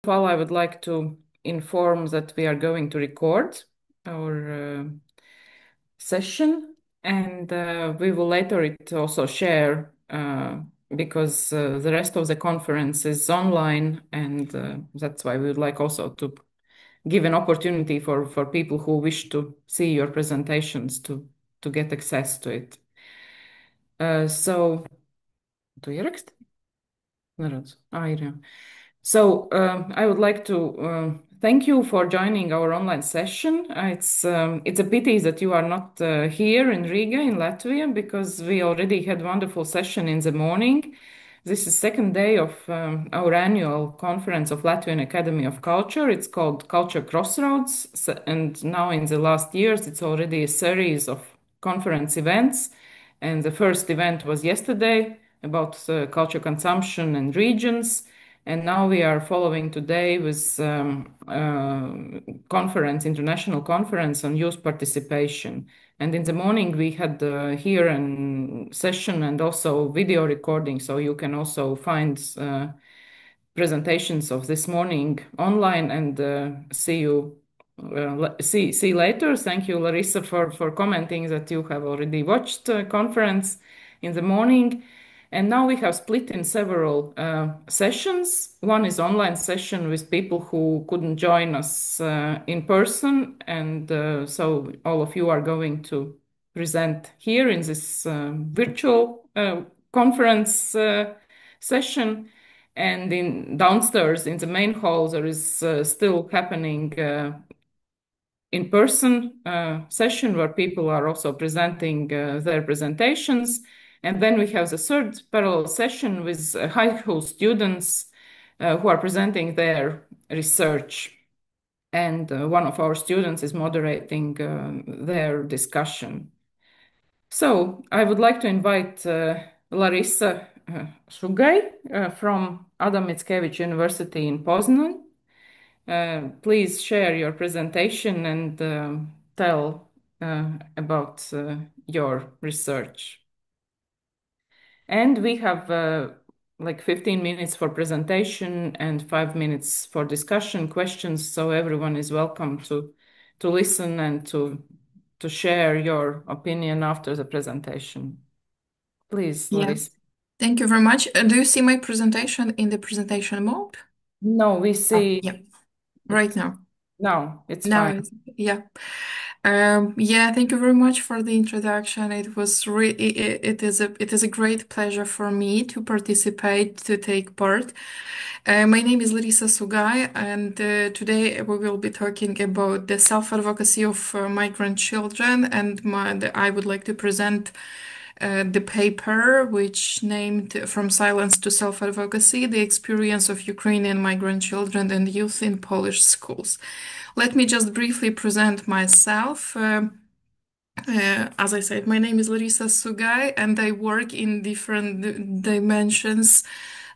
all, I would like to inform that we are going to record our session, and we will later it also share because the rest of the conference is online, and that's why we would like also to give an opportunity for people who wish to see your presentations to get access to it. Tu ieraksti? Neredzu. Ir, jā. So I would like to thank you for joining our online session. It's a pity that you are not here in Riga, in Latvia, because we already had wonderful session in the morning. This is second day of our annual conference of Latvian Academy of Culture. It's called Culture Crossroads, and now in the last years, it's already a series of conference events. And the first event was yesterday about culture consumption and regions. And now we are following today with conference, international conference on youth participation. And in the morning we had here a session and also video recording, so you can also find presentations of this morning online and see later. Thank you, Larissa, for commenting that you have already watched conference in the morning. And now we have split in several sessions. One is online session with people who couldn't join us in person. And so all of you are going to present here in this virtual conference session. And in downstairs in the main hall, there is still happening in-person session where people are also presenting their presentations. And then we have the third parallel session with high school students who are presenting their research. And one of our students is moderating their discussion. So I would like to invite Larissa Sugai from Adam Mickiewicz University in Poznan. Please share your presentation and tell about your research. And we have like 15 minutes for presentation and 5 minutes for discussion, questions. So everyone is welcome to listen and to share your opinion after the presentation. Please, Yeah. Larissa. Thank you very much. Do you see my presentation in the presentation mode? No, we see. Yeah, right now. No, it's Now, fine. yeah. Yeah, thank you very much for the introduction. It was it is a great pleasure for me to participate, to take part. My name is Larissa Sugai, and today we will be talking about the self-advocacy of migrant children, and I would like to present the paper, which named From Silence to Self-Advocacy, the experience of Ukrainian migrant children and youth in Polish schools. Let me just briefly present myself. As I said, my name is Larissa Sugai, and I work in different dimensions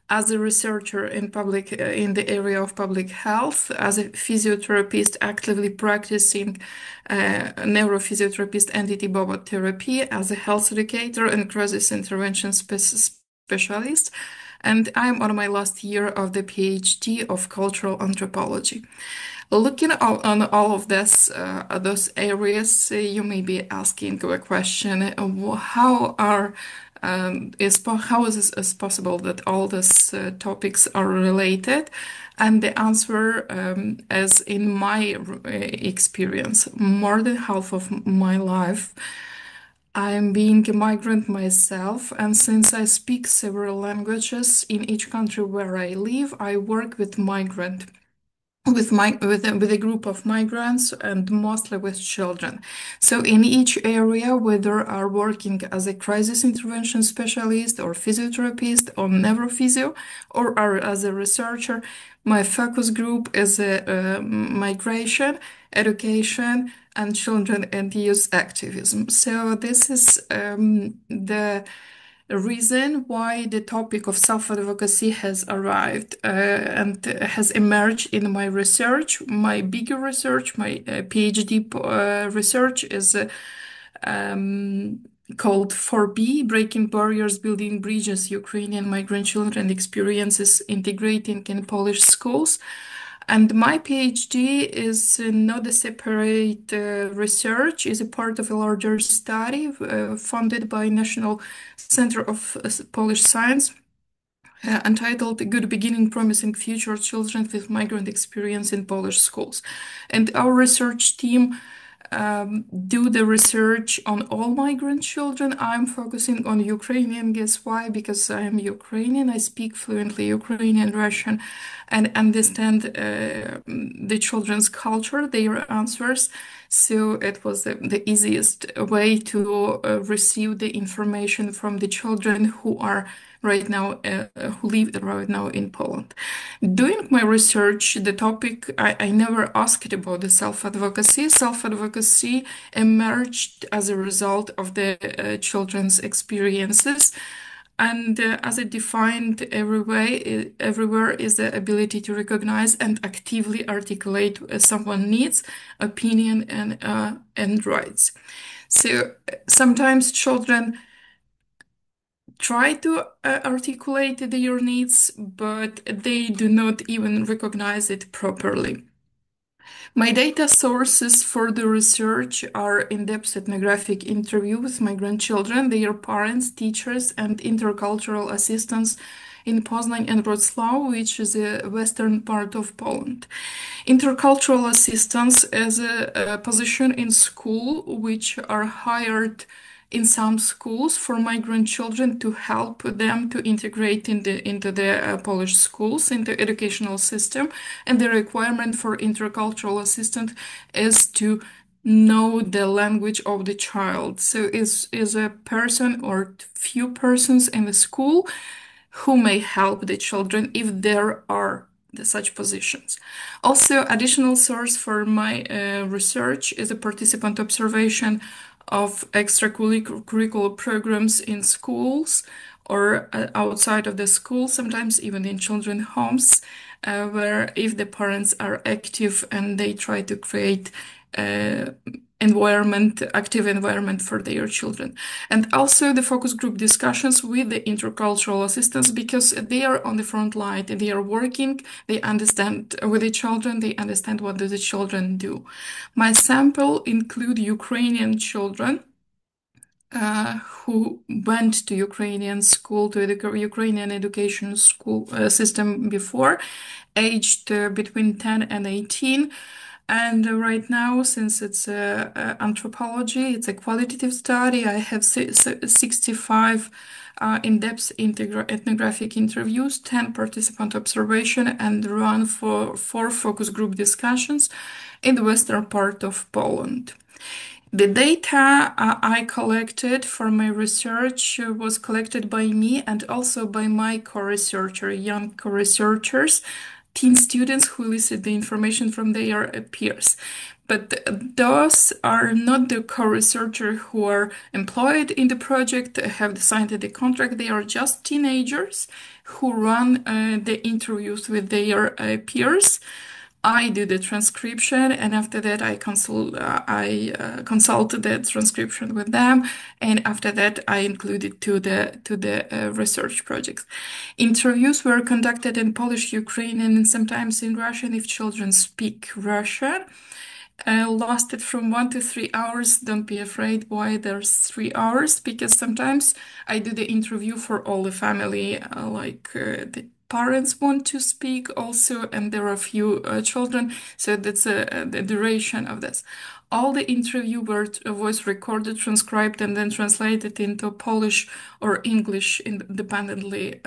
as a researcher in the area of public health, as a physiotherapist actively practicing neurophysiotherapist antibody therapy, as a health educator and crisis intervention specialist, and I'm on my last year of the PhD of cultural anthropology. Looking on all of this, those areas, you may be asking a question: how is it possible that all these topics are related? And the answer is, in my experience, more than half of my life, I'm being a migrant myself, and since I speak several languages in each country where I live, I work with with a group of migrants and mostly with children. So in each area, whether are working as a crisis intervention specialist or physiotherapist or neurophysio or are as a researcher, my focus group is migration, education, and children and youth activism. So this is the reason why the topic of self-advocacy has arrived and has emerged in my research. My bigger research, my PhD research is called 4B, Breaking Barriers, Building Bridges, Ukrainian Migrant Children Experiences Integrating in Polish Schools. And my PhD is not a separate research, is a part of a larger study funded by National Center of Polish Science, entitled Good Beginning, Promising Future Children with Migrant Experience in Polish Schools. And our research team do the research on all migrant children. I'm focusing on Ukrainian. Guess why? Because I am Ukrainian. I speak fluently Ukrainian, Russian, and understand the children's culture, their answers. So it was the easiest way to receive the information from the children who are right now, who live right now in Poland. Doing my research, the topic I never asked about the self-advocacy. Self-advocacy emerged as a result of the children's experiences. And as it defined everywhere is the ability to recognize and actively articulate someone's needs, opinion, and rights. So sometimes children try to articulate their needs, but they do not even recognize it properly. My data sources for the research are in-depth ethnographic interview with migrant children, their parents, teachers, and intercultural assistants in Poznań and Wrocław, which is a western part of Poland. Intercultural assistants is a position in school which are hired in some schools for migrant children to help them to integrate into the Polish schools, in the educational system. And the requirement for intercultural assistant is to know the language of the child. So is a person or few persons in the school who may help the children if there are such positions. Also, additional source for my research is a participant observation of extracurricular programs in schools or outside of the school, sometimes even in children's homes, where if the parents are active and they try to create active environment for their children. And also the focus group discussions with the intercultural assistants, because they are on the front line, they are working, they understand with the children, they understand what do the children do. My sample include Ukrainian children who went to Ukrainian school, to the Ukrainian education school system before, aged between 10 and 18. And right now, since it's anthropology, it's a qualitative study, I have 65 in-depth ethnographic interviews, 10 participant observation, and run for 4 focus group discussions in the western part of Poland. The data I collected for my research was collected by me and also by my co-researcher, young co-researchers, teen students who elicit the information from their peers. But those are not the co-researchers who are employed in the project, have signed the contract. They are just teenagers who run the interviews with their peers. I do the transcription, and after that I consult the transcription with them, and after that I include it to the research projects. Interviews were conducted in Polish, Ukrainian, and sometimes in Russian if children speak Russian. Lasted from 1 to 3 hours. Don't be afraid why there's 3 hours, because sometimes I do the interview for all the family, the parents want to speak also, and there are a few children, so that's the duration of this. All the interview was recorded, transcribed, and then translated into Polish or English independently.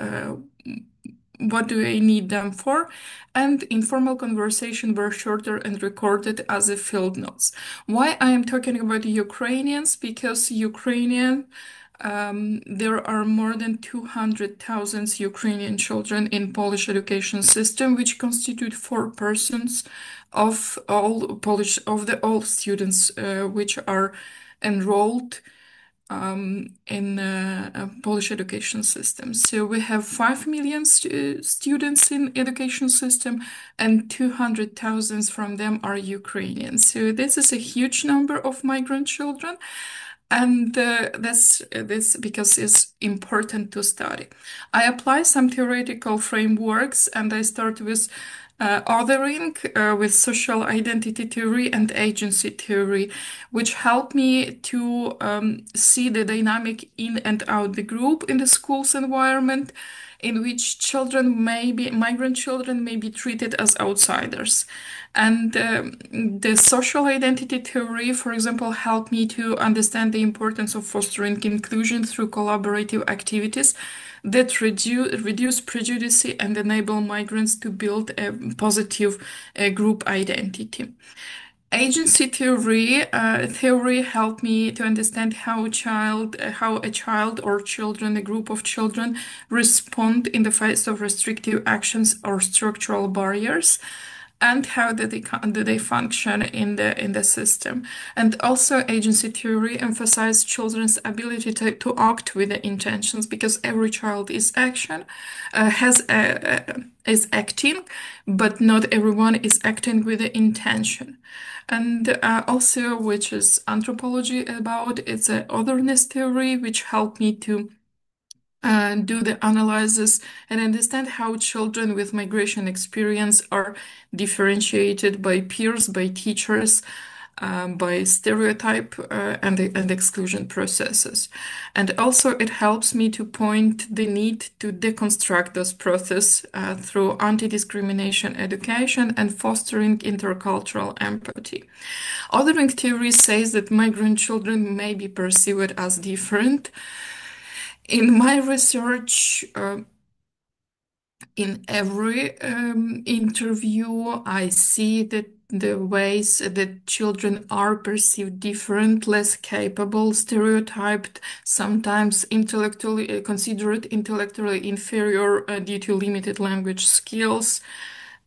What do I need them for? And informal conversation were shorter and recorded as a field notes. Why I am talking about Ukrainians? Because Ukrainian, there are more than 200,000 Ukrainian children in Polish education system, which constitute 4% of all students which are enrolled in Polish education system. So we have 5 million students in education system, and 200,000 from them are Ukrainian. So this is a huge number of migrant children. And that's because it's important to study. I apply some theoretical frameworks, and I start with othering with social identity theory and agency theory, which helped me to see the dynamic in and out the group in the school's environment, in which migrant children may be treated as outsiders. And the social identity theory, for example, helped me to understand the importance of fostering inclusion through collaborative activities that reduce prejudice and enable migrants to build a positive group identity. Agency theory helped me to understand how a child or children, a group of children, respond in the face of restrictive actions or structural barriers, and how do they function in the system. And also, agency theory emphasized children's ability to act with the intentions, because every child is acting, but not everyone is acting with the intention. And also, which is anthropology about, it's an otherness theory, which helped me to do the analysis and understand how children with migration experience are differentiated by peers, by teachers, by stereotype and exclusion processes. And also, it helps me to point the need to deconstruct this process through anti-discrimination education and fostering intercultural empathy. Othering theory says that migrant children may be perceived as different. In my research, in every interview, I see that the ways that children are perceived different, less capable, stereotyped, sometimes considered intellectually inferior due to limited language skills,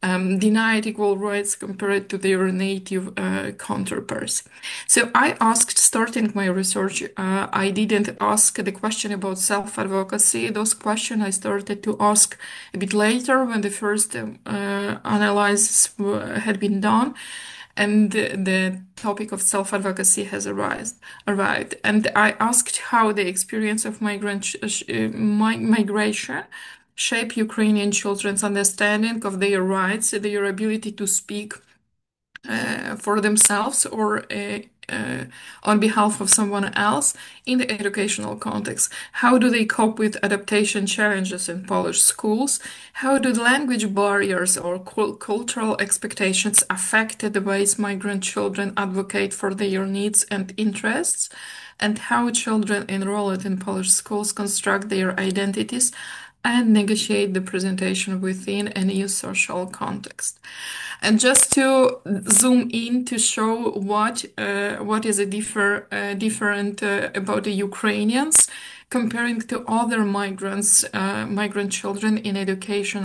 denied equal rights compared to their native counterparts. So I asked, starting my research, I didn't ask the question about self-advocacy. Those questions I started to ask a bit later when the first analysis had been done, and the topic of self-advocacy has arrived. And I asked how the experience of migration shape Ukrainian children's understanding of their rights, their ability to speak for themselves or on behalf of someone else in the educational context. How do they cope with adaptation challenges in Polish schools? How do language barriers or cultural expectations affect the ways migrant children advocate for their needs and interests? And how children enrolled in Polish schools construct their identities and negotiate the presentation within a new social context. And just to zoom in to show what is different about the Ukrainians comparing to other migrant children in education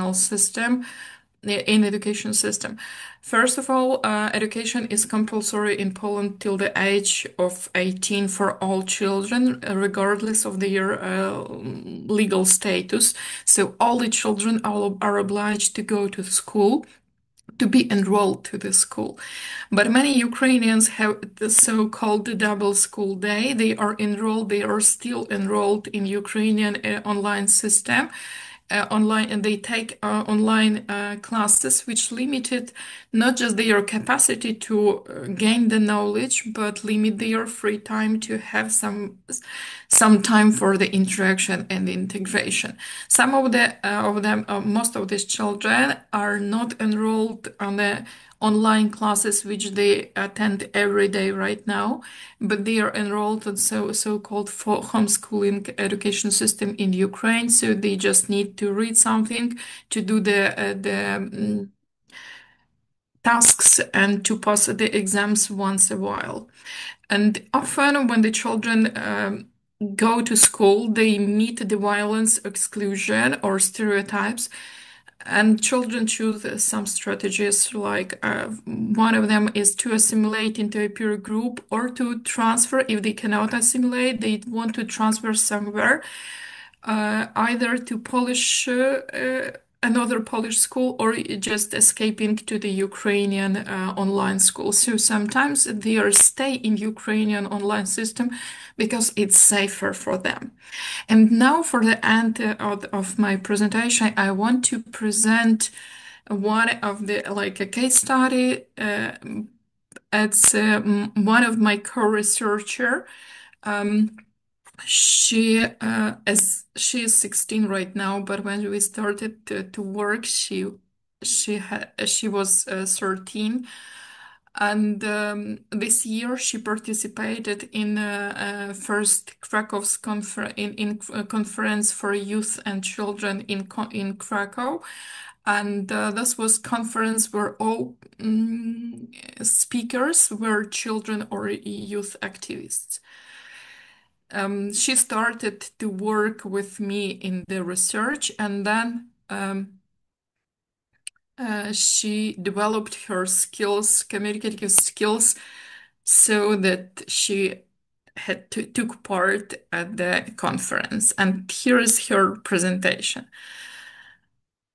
system. First of all, education is compulsory in Poland till the age of 18 for all children, regardless of their legal status. So all the children are obliged to go to school, to be enrolled to the school. But many Ukrainians have the so-called double school day. They are still enrolled in Ukrainian online system. And they take online classes, which limited not just their capacity to gain the knowledge, but limit their free time to have some time for the interaction and integration. Some of them, most of these children are not enrolled on the online classes which they attend every day right now, but they are enrolled in so-called homeschooling education system in Ukraine. So they just need to read something, to do the tasks, and to pass the exams once a while. And often when the children go to school, they meet the violence, exclusion, or stereotypes. And children choose some strategies, like one of them is to assimilate into a peer group or to transfer. If they cannot assimilate, they want to transfer somewhere, either to another Polish school, or just escaping to the Ukrainian online school. So sometimes they are stay in Ukrainian online system because it's safer for them. And now for the end of my presentation, I want to present one of the like a case study. It's one of my co-researcher. Um, she is 16 right now, but when we started to work, she was 13. And this year she participated in first Krakow's conference for youth and children in Krakow. And this was conference where all speakers were children or youth activists. She started to work with me in the research, and then she developed her skills, communicative skills, so that she took part at the conference. And here is her presentation.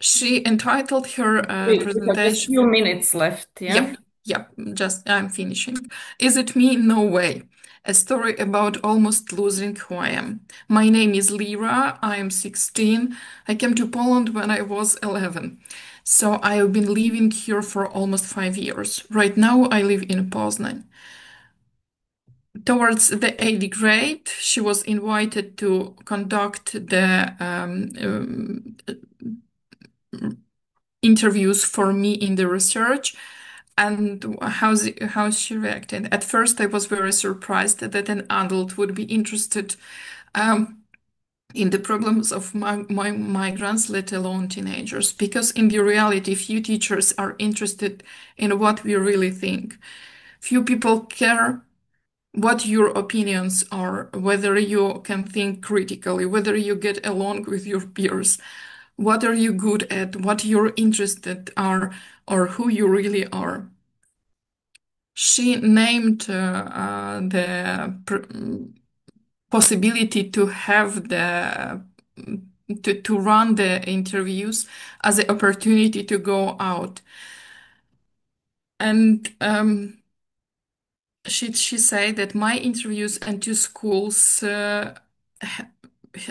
She entitled her We have just presentation. few minutes left, yeah? Yep, just I'm finishing. Is it me? No way. A story about almost losing who I am. My name is Lira. I am 16. I came to Poland when I was 11. So I have been living here for almost 5 years. Right now I live in Poznan. Towards the 8th grade, she was invited to conduct the interviews for me in the research. And how she reacted. At first, I was very surprised that an adult would be interested in the problems of migrants, let alone teenagers, because in the reality, few teachers are interested in what we really think. Few people care what your opinions are, whether you can think critically, whether you get along with your peers, what are you good at, what you're interested are, or who you really are. She named the possibility to have to run the interviews as an opportunity to go out. And she said that my interviews and two schools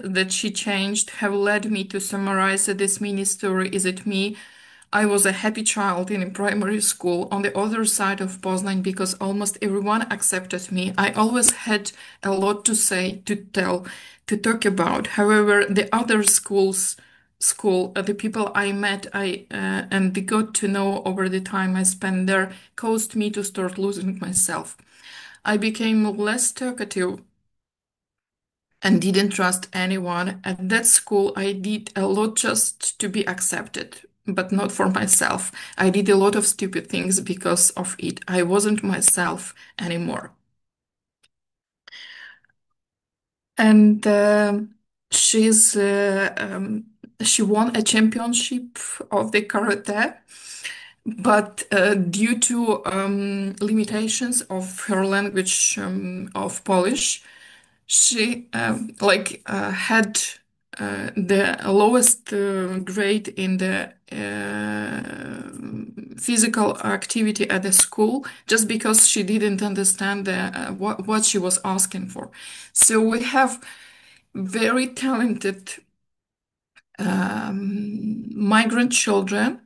that she changed have led me to summarize this mini story. Is it me? I was a happy child in a primary school on the other side of Poznan because almost everyone accepted me. I always had a lot to say, to tell, to talk about. However, the other the people I met, and the got to know over the time I spent there, caused me to start losing myself. I became less talkative and didn't trust anyone. At that school, I did a lot just to be accepted, but not for myself. I did a lot of stupid things because of it. I wasn't myself anymore. And she won a championship of the karate, but due to limitations of her language of Polish, she had the lowest grade in the physical activity at the school just because she didn't understand what she was asking for. So we have very talented migrant children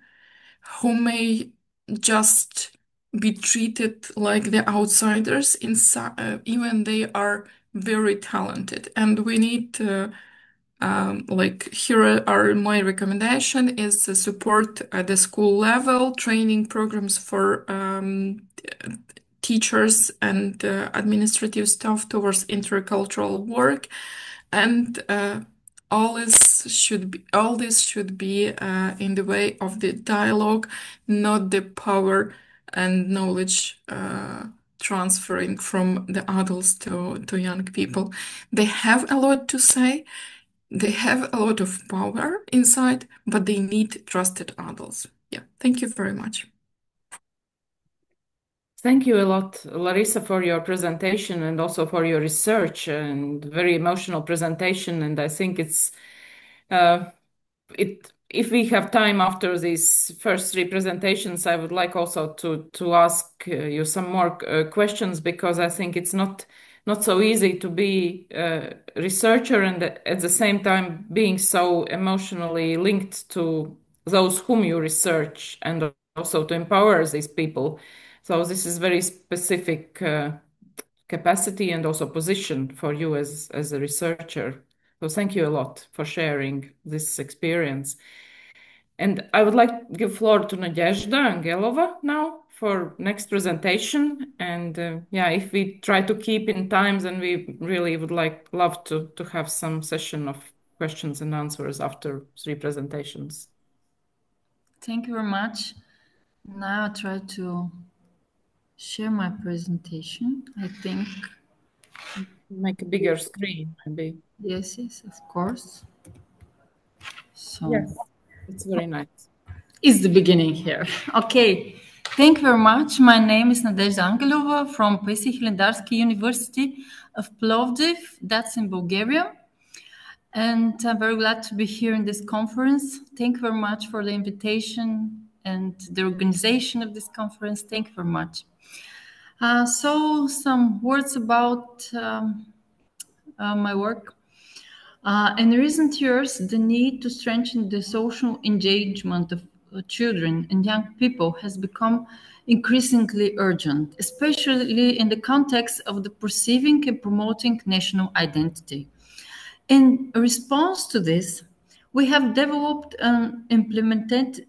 who may just be treated like the outsiders even they are very talented. And we need here are my recommendation is to support at the school level training programs for teachers and administrative staff towards intercultural work, and all this should be in the way of the dialogue, not the power and knowledge transferring from the adults to young people. They have a lot to say, they have a lot of power inside, but they need trusted adults. Yeah, thank you very much. Thank you a lot, Larissa, for your presentation and also for your research and very emotional presentation. And I think if we have time after these first three presentations, I would like also to ask you some more questions, because I think it's not so easy to be a researcher and at the same time being so emotionally linked to those whom you research and also to empower these people. So this is very specific capacity and also position for you as a researcher. So thank you a lot for sharing this experience. And I would like to give floor to Nadezhda Angelova now for next presentation. And yeah, if we try to keep in time, then we really would love to have some session of questions and answers after 3 presentations. Thank you very much. Now I'll try to share my presentation. I think make a bigger screen, maybe. Yes, of course. So yes, it's very nice. It's the beginning here. Okay. Thank you very much. My name is Nadezhda Angelova from Pesi University of Plovdiv. That's in Bulgaria. And I'm very glad to be here in this conference. Thank you very much for the invitation and the organization of this conference. Thank you very much. So some words about my work. In recent years, the need to strengthen the social engagement of children and young people has become increasingly urgent, especially in the context of the perceiving and promoting national identity. In response to this, we have developed and implemented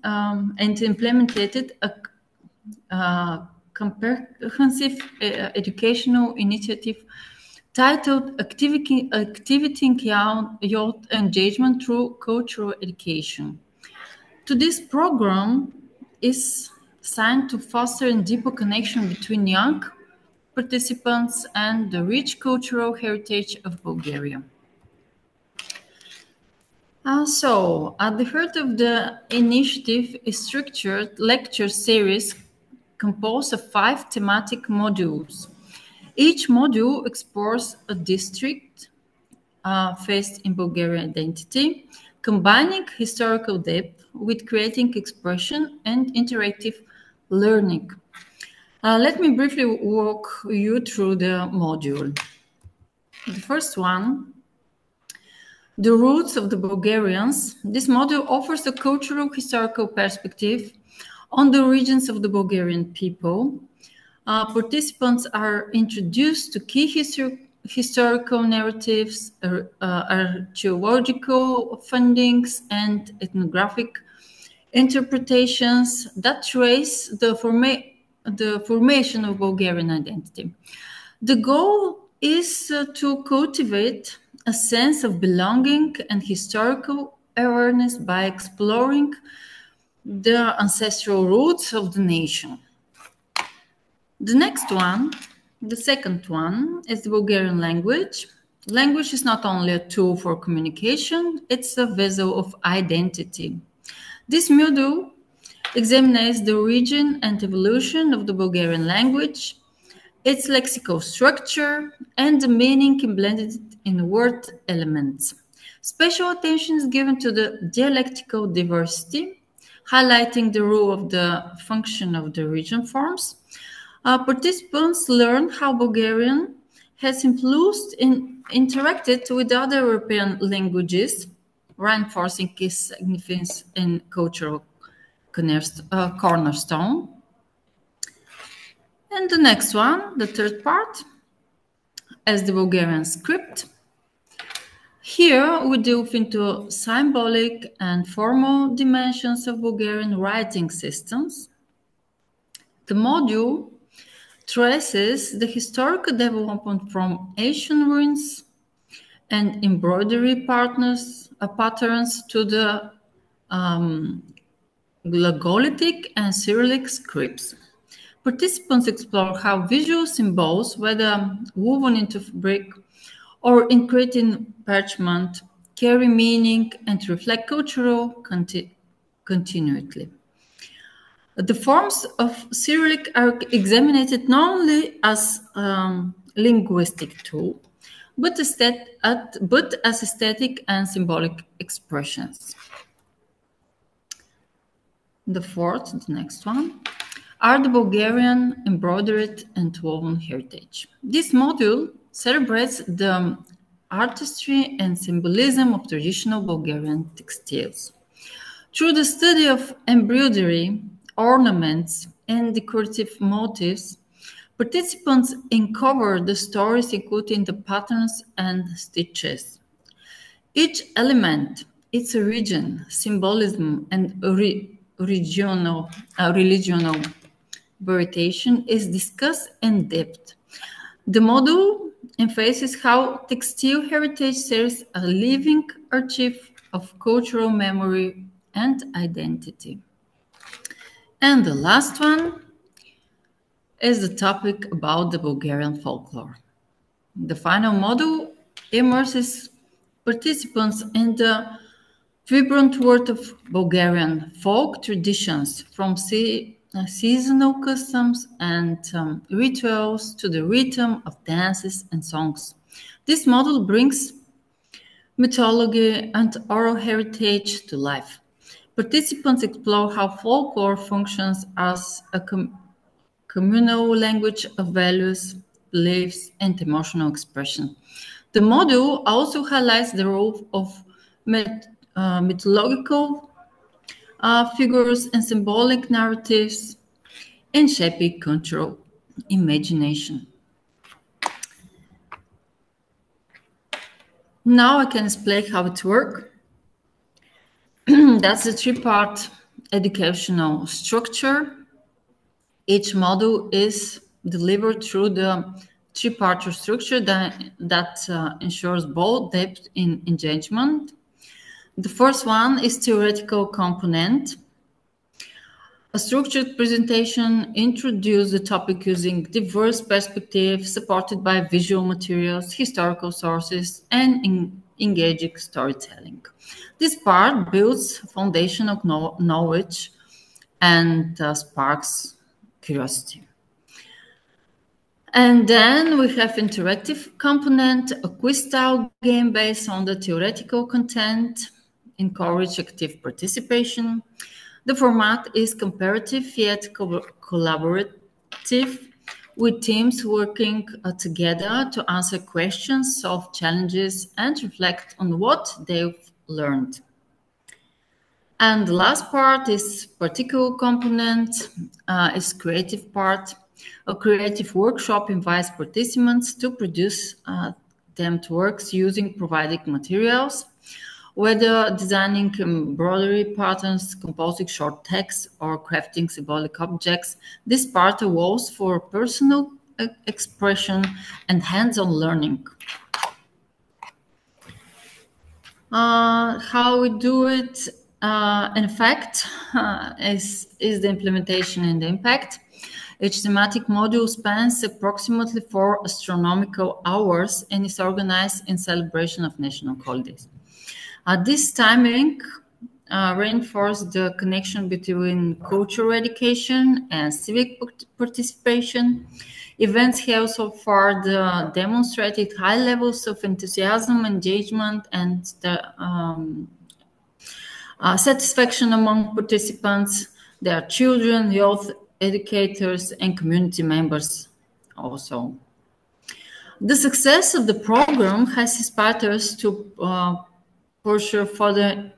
a comprehensive educational initiative titled Activating Youth Engagement Through Cultural Education. To this program is designed to foster a deeper connection between young participants and the rich cultural heritage of Bulgaria. So, at the heart of the initiative is structured lecture series composed of 5 thematic modules. Each module explores a district faced in Bulgarian identity, combining historical depth with creating expression and interactive learning. Let me briefly walk you through the module. The first one, the roots of the Bulgarians. This module offers a cultural historical perspective on the origins of the Bulgarian people. Participants are introduced to key historical narratives, archaeological findings, and ethnographic interpretations that trace the formation of Bulgarian identity. The goal is to cultivate a sense of belonging and historical awareness by exploring the ancestral roots of the nation. The next one, the second one, is the Bulgarian language. Language is not only a tool for communication, it's a vessel of identity. This module examines the origin and evolution of the Bulgarian language, its lexical structure, and the meaning embedded in word elements. Special attention is given to the dialectical diversity, highlighting the role of the function of the region forms. Participants learn how Bulgarian has influenced and interacted with other European languages, reinforcing its significance in cultural cornerstone. And the next one, the third part, as the Bulgarian script. Here we delve into symbolic and formal dimensions of Bulgarian writing systems. The module traces the historical development from ancient ruins and embroidery patterns to the Glagolitic and Cyrillic scripts. Participants explore how visual symbols, whether woven into fabric or incrusted in parchment, carry meaning and reflect cultural continuity. The forms of Cyrillic are examined not only as linguistic tool, but as aesthetic and symbolic expressions. The fourth, the next one, are the Bulgarian embroidered and woven heritage. This module celebrates the artistry and symbolism of traditional Bulgarian textiles. Through the study of embroidery, ornaments, and decorative motifs, participants uncover the stories including the patterns and stitches. Each element, its origin, symbolism, and regional variation is discussed in depth. The module emphasizes how textile heritage serves a living archive of cultural memory and identity. And the last one is the topic about the Bulgarian folklore. The final module immerses participants in the vibrant world of Bulgarian folk traditions, from seasonal customs and rituals to the rhythm of dances and songs. This model brings mythology and oral heritage to life. Participants explore how folklore functions as a communal language of values, beliefs, and emotional expression. The module also highlights the role of mythological figures and symbolic narratives in shaping cultural imagination. Now I can explain how it works. That's a three-part educational structure. Each module is delivered through the three-part structure that ensures both depth in engagement. The first one is theoretical component. A structured presentation introduces the topic using diverse perspectives supported by visual materials, historical sources, and engaging storytelling. This part builds foundation of knowledge and sparks curiosity. And then we have interactive component, a quiz-style game based on the theoretical content, encourage active participation. The format is comparative yet collaborative, with teams working together to answer questions, solve challenges, and reflect on what they've learned. And the last part is particular component, is creative part. A creative workshop invites participants to produce themed works using provided materials, whether designing embroidery patterns, composing short text, or crafting symbolic objects. This part allows for personal expression and hands-on learning. How we do it, in fact, is the implementation and the impact. Each thematic module spans approximately 4 astronomical hours and is organized in celebration of national holidays. This timing reinforces the connection between cultural education and civic participation. Events have so far demonstrated high levels of enthusiasm, engagement, and satisfaction among participants. There are children, youth, educators, and community members also. The success of the program has inspired us to pursue further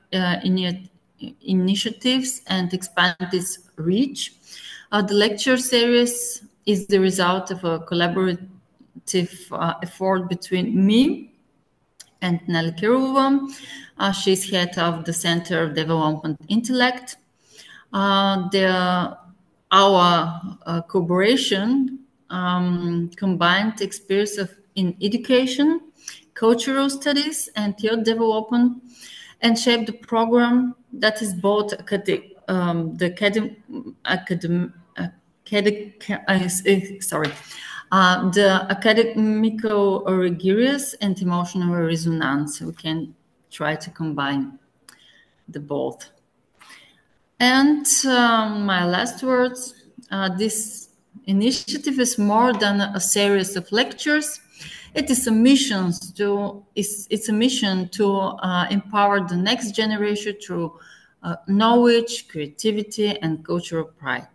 initiatives and expand its reach. The lecture series is the result of a collaborative effort between me and Nelly Kirova. She's head of the Center of Development Intellect. Our collaboration combined experience in education, cultural studies, and youth development, and shaped the program that is both the academical rigorous and emotional resonance. We can try to combine the both. And my last words, this initiative is more than a series of lectures. It is a mission to empower the next generation through knowledge, creativity, and cultural pride.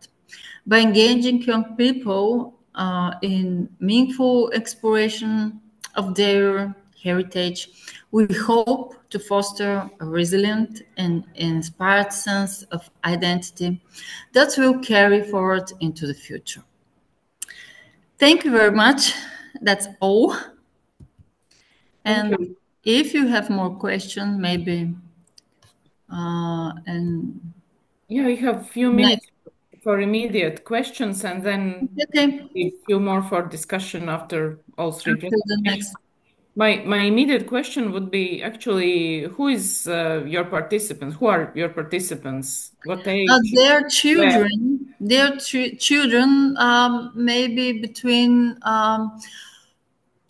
By engaging young people in meaningful exploration of their heritage, we hope to foster a resilient and inspired sense of identity that will carry forward into the future. Thank you very much. That's all. And if you have more questions, maybe, yeah, we have a few minutes for immediate questions, and then a few more for discussion after all three presentations. My immediate question would be actually, who is your participants? Who are your participants? What age? They're children. They're children, maybe between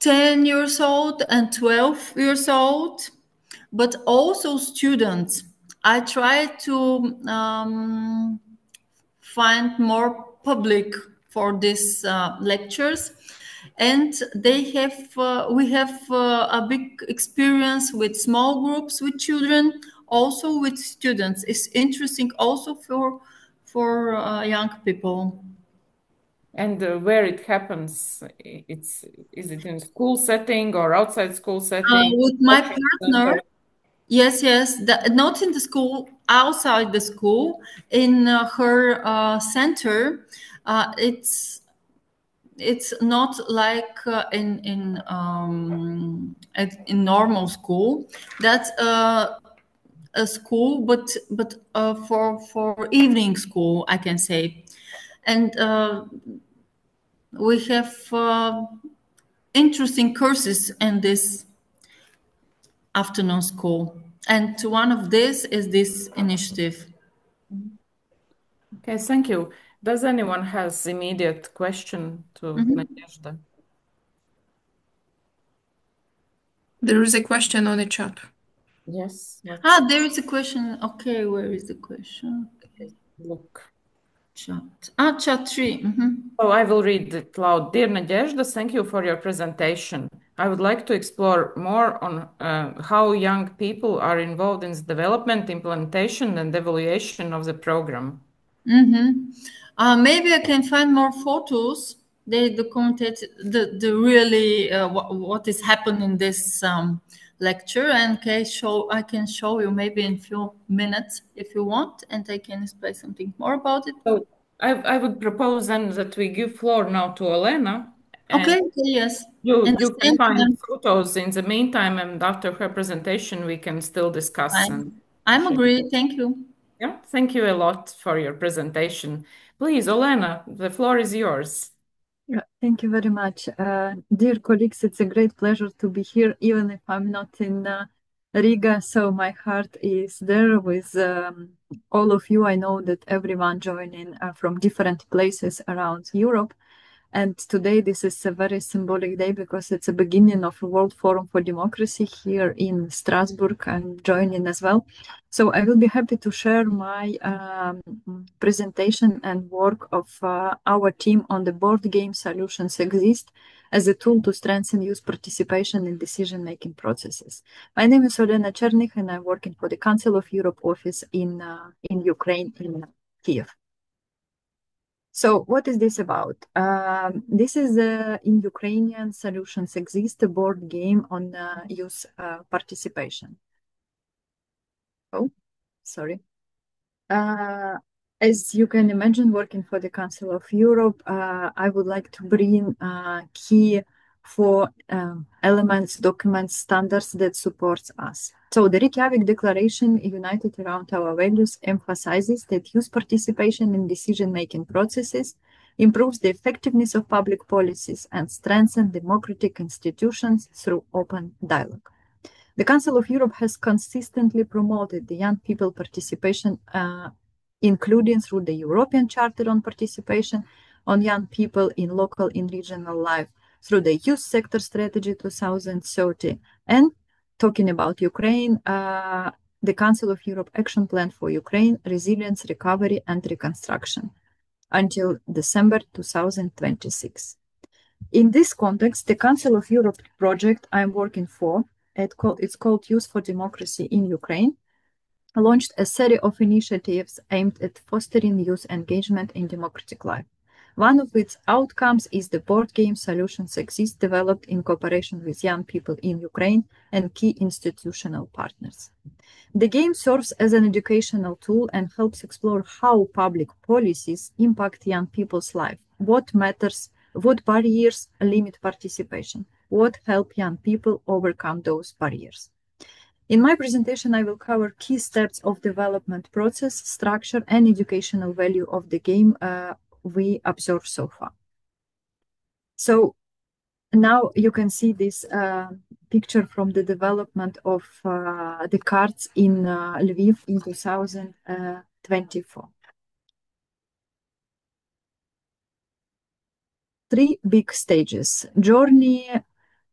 10 years old and 12 years old, but also students. I try to find more public for these lectures, and they have we have a big experience with small groups with children, also with students. It's interesting also for young people. And where it happens, is it in school setting or outside school setting? With my partner. Yes, not in the school, outside the school, in her center. It's not like in normal school. That's a school, but for evening school, I can say, and we have interesting courses in this afternoon school, and one of this is this initiative. Okay, thank you. Does anyone has immediate question to Nadezhda? There is a question on the chat. Yes. There is a question. Okay, where is the question? Okay. Look. Chat. Chat 3. So I will read it loud. Dear Nadezhda, thank you for your presentation. I would like to explore more on how young people are involved in the development, implementation, and evaluation of the program. Maybe I can find more photos. They documented the really what is happening in this lecture, and I can show you maybe in a few minutes if you want, and I can explain something more about it. So I would propose then that we give floor now to Olena. Okay, yes. You can find photos in the meantime, and after her presentation, we can still discuss. I'm agree. Thank you. Yeah, thank you a lot for your presentation. Please, Olena, the floor is yours. Yeah, thank you very much. Dear colleagues, it's a great pleasure to be here, even if I'm not in Riga, so my heart is there with all of you. I know that everyone joining from different places around Europe. And today this is a very symbolic day because it's the beginning of a World Forum for Democracy here in Strasbourg. I'm joining as well. So I will be happy to share my presentation and work of our team on the board game Solutions Exist as a tool to strengthen youth participation in decision-making processes. My name is Olena Chernych, and I'm working for the Council of Europe office in Ukraine, in Kiev. So what is this about? This is in Ukrainian Solutions Exist, a board game on youth participation. Oh, sorry. As you can imagine, working for the Council of Europe, I would like to bring key for elements, documents, standards that supports us. So the Reykjavik Declaration, united around our values, emphasizes that youth participation in decision-making processes improves the effectiveness of public policies and strengthens democratic institutions through open dialogue. The Council of Europe has consistently promoted the young people participation, including through the European Charter on Participation on Young People in Local and Regional Life, through the Youth Sector Strategy 2030, and talking about Ukraine, the Council of Europe Action Plan for Ukraine, Resilience, Recovery and Reconstruction until December 2026. In this context, the Council of Europe project I'm working for, it's called Youth for Democracy in Ukraine, launched a series of initiatives aimed at fostering youth engagement in democratic life. One of its outcomes is the board game Solutions Exist, developed in cooperation with young people in Ukraine and key institutional partners. The game serves as an educational tool and helps explore how public policies impact young people's life, what matters, what barriers limit participation, what help young people overcome those barriers. In my presentation, I will cover key steps of development process, structure, and educational value of the game we observed so far. So now you can see this picture from the development of the cards in Lviv in 2024. Three big stages. Journey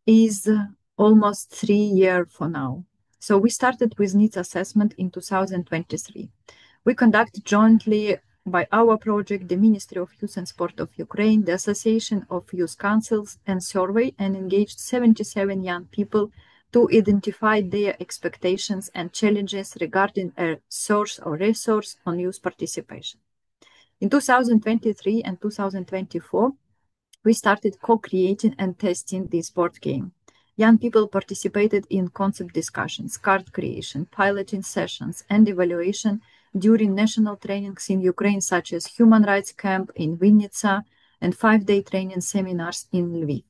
is almost 3 years for now. So we started with needs assessment in 2023. We conducted jointly by our project, the Ministry of Youth and Sport of Ukraine, the Association of Youth Councils, and survey, and engaged 77 young people to identify their expectations and challenges regarding a source or resource on youth participation. In 2023 and 2024, we started co-creating and testing this board game. Young people participated in concept discussions, card creation, piloting sessions, and evaluation during national trainings in Ukraine, such as Human Rights Camp in Vinnytsia and 5-day training seminars in Lviv.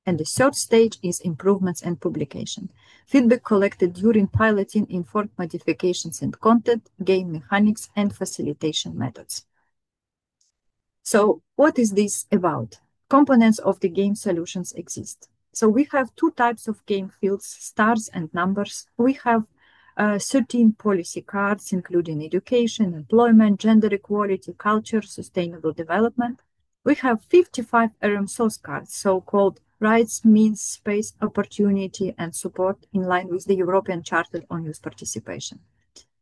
And the third stage is improvements and publication. Feedback collected during piloting informed modifications in content, game mechanics, and facilitation methods. So what is this about? Components of the game Solutions Exist. So we have two types of game fields, stars and numbers. We have 13 policy cards, including education, employment, gender equality, culture, sustainable development. We have 55 source cards, so-called rights, means, space, opportunity, and support in line with the European Charter on Youth Participation.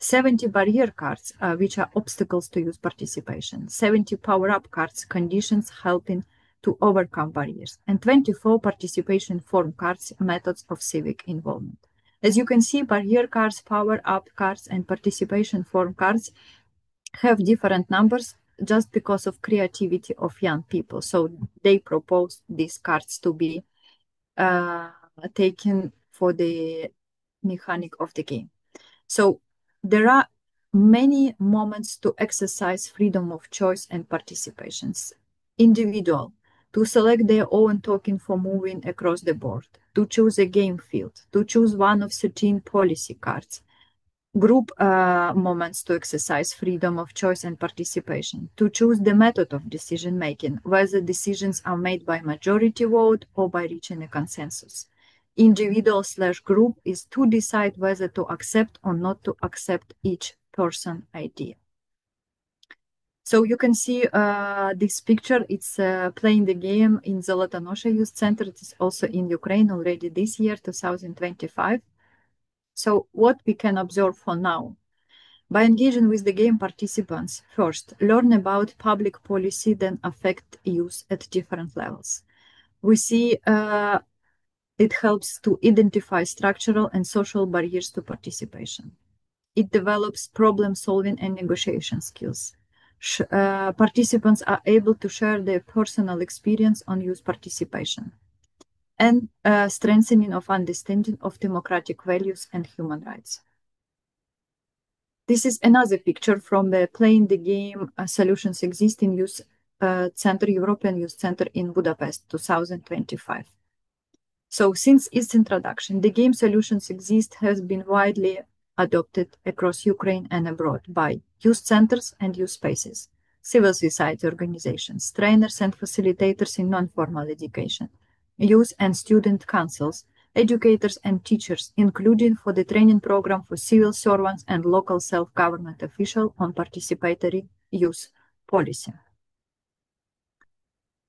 70 barrier cards, which are obstacles to youth participation. 70 power-up cards, conditions helping to overcome barriers, and 24 participation form cards, methods of civic involvement. As you can see, barrier cards, power-up cards, and participation form cards have different numbers just because of creativity of young people. So they propose these cards to be taken for the mechanic of the game. So there are many moments to exercise freedom of choice and participations. Individual, to select their own token for moving across the board, to choose a game field, to choose one of 13 policy cards. Group moments to exercise freedom of choice and participation, to choose the method of decision-making, whether decisions are made by majority vote or by reaching a consensus. Individual/group is to decide whether to accept or not to accept each person's idea. So you can see this picture, it's playing the game in Zolotonosha Youth Center. It is also in Ukraine already this year, 2025. So what we can observe for now? By engaging with the game participants, first, learn about public policy that affect youth at different levels. We see it helps to identify structural and social barriers to participation. It develops problem-solving and negotiation skills. Participants are able to share their personal experience on youth participation, and strengthening of understanding of democratic values and human rights. This is another picture from the Playing the Game Solutions Exist in Youth Center, European Youth Center in Budapest, 2025. So since its introduction, the game Solutions Exist has been widely adopted across Ukraine and abroad by youth centers and youth spaces, civil society organizations, trainers and facilitators in non-formal education, youth and student councils, educators and teachers, including for the training program for civil servants and local self-government officials on participatory youth policy.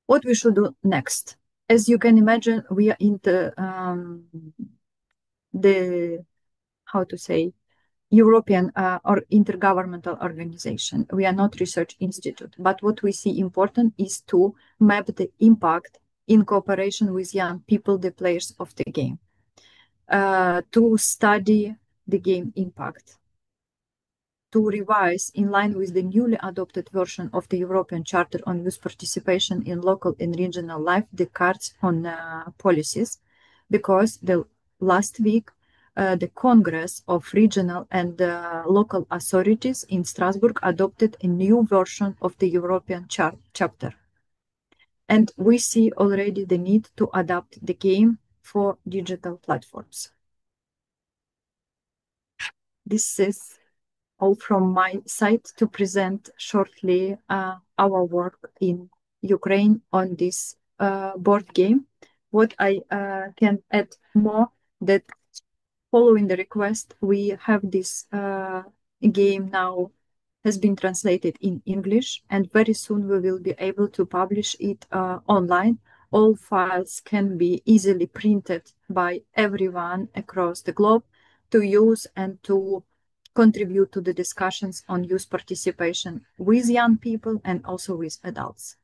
What we should do next? As you can imagine, we are in the European or intergovernmental organization. We are not research institute, but what we see important is to map the impact in cooperation with young people, the players of the game, to study the game impact. to revise in line with the newly adopted version of the European Charter on Youth Participation in Local and Regional Life, the cards on policies, because the last week the Congress of Regional and Local Authorities in Strasbourg adopted a new version of the European Chapter. And we see already the need to adapt the game for digital platforms. This is all from my side to present shortly our work in Ukraine on this board game. What I can add more, that following the request, we have this game now has been translated in English, and very soon we will be able to publish it online. All files can be easily printed by everyone across the globe to use and to contribute to the discussions on youth participation with young people and also with adults.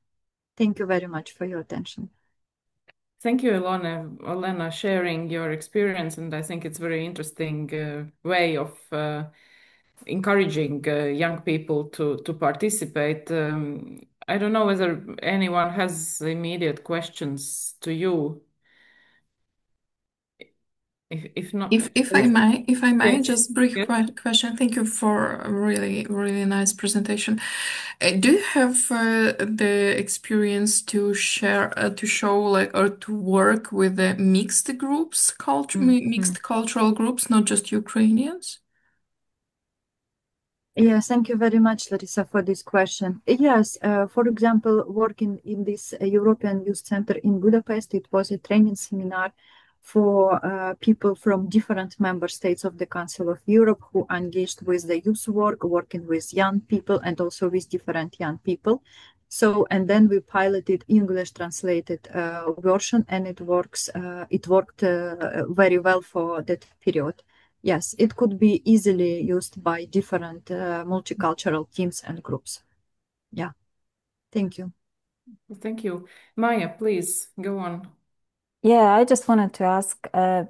Thank you very much for your attention. Thank you, Olena, sharing your experience, and I think it's a very interesting way of encouraging young people to participate. I don't know whether anyone has immediate questions to you. If not, if I may, yes. just brief Yes. question. Thank you for a really nice presentation. Do you have the experience to share, to show, like, or to work with the mixed groups, mixed cultural groups, not just Ukrainians? Yes, thank you very much, Larissa, for this question. Yes, for example, working in this European Youth Center in Budapest, it was a training seminar for people from different member states of the Council of Europe who engaged with the youth work, working with young people and also with different young people. So, and then we piloted English translated version, and it worked very well for that period. Yes, it could be easily used by different multicultural teams and groups. Yeah, thank you. Thank you. Mājā, please go on. Yeah, I just wanted to ask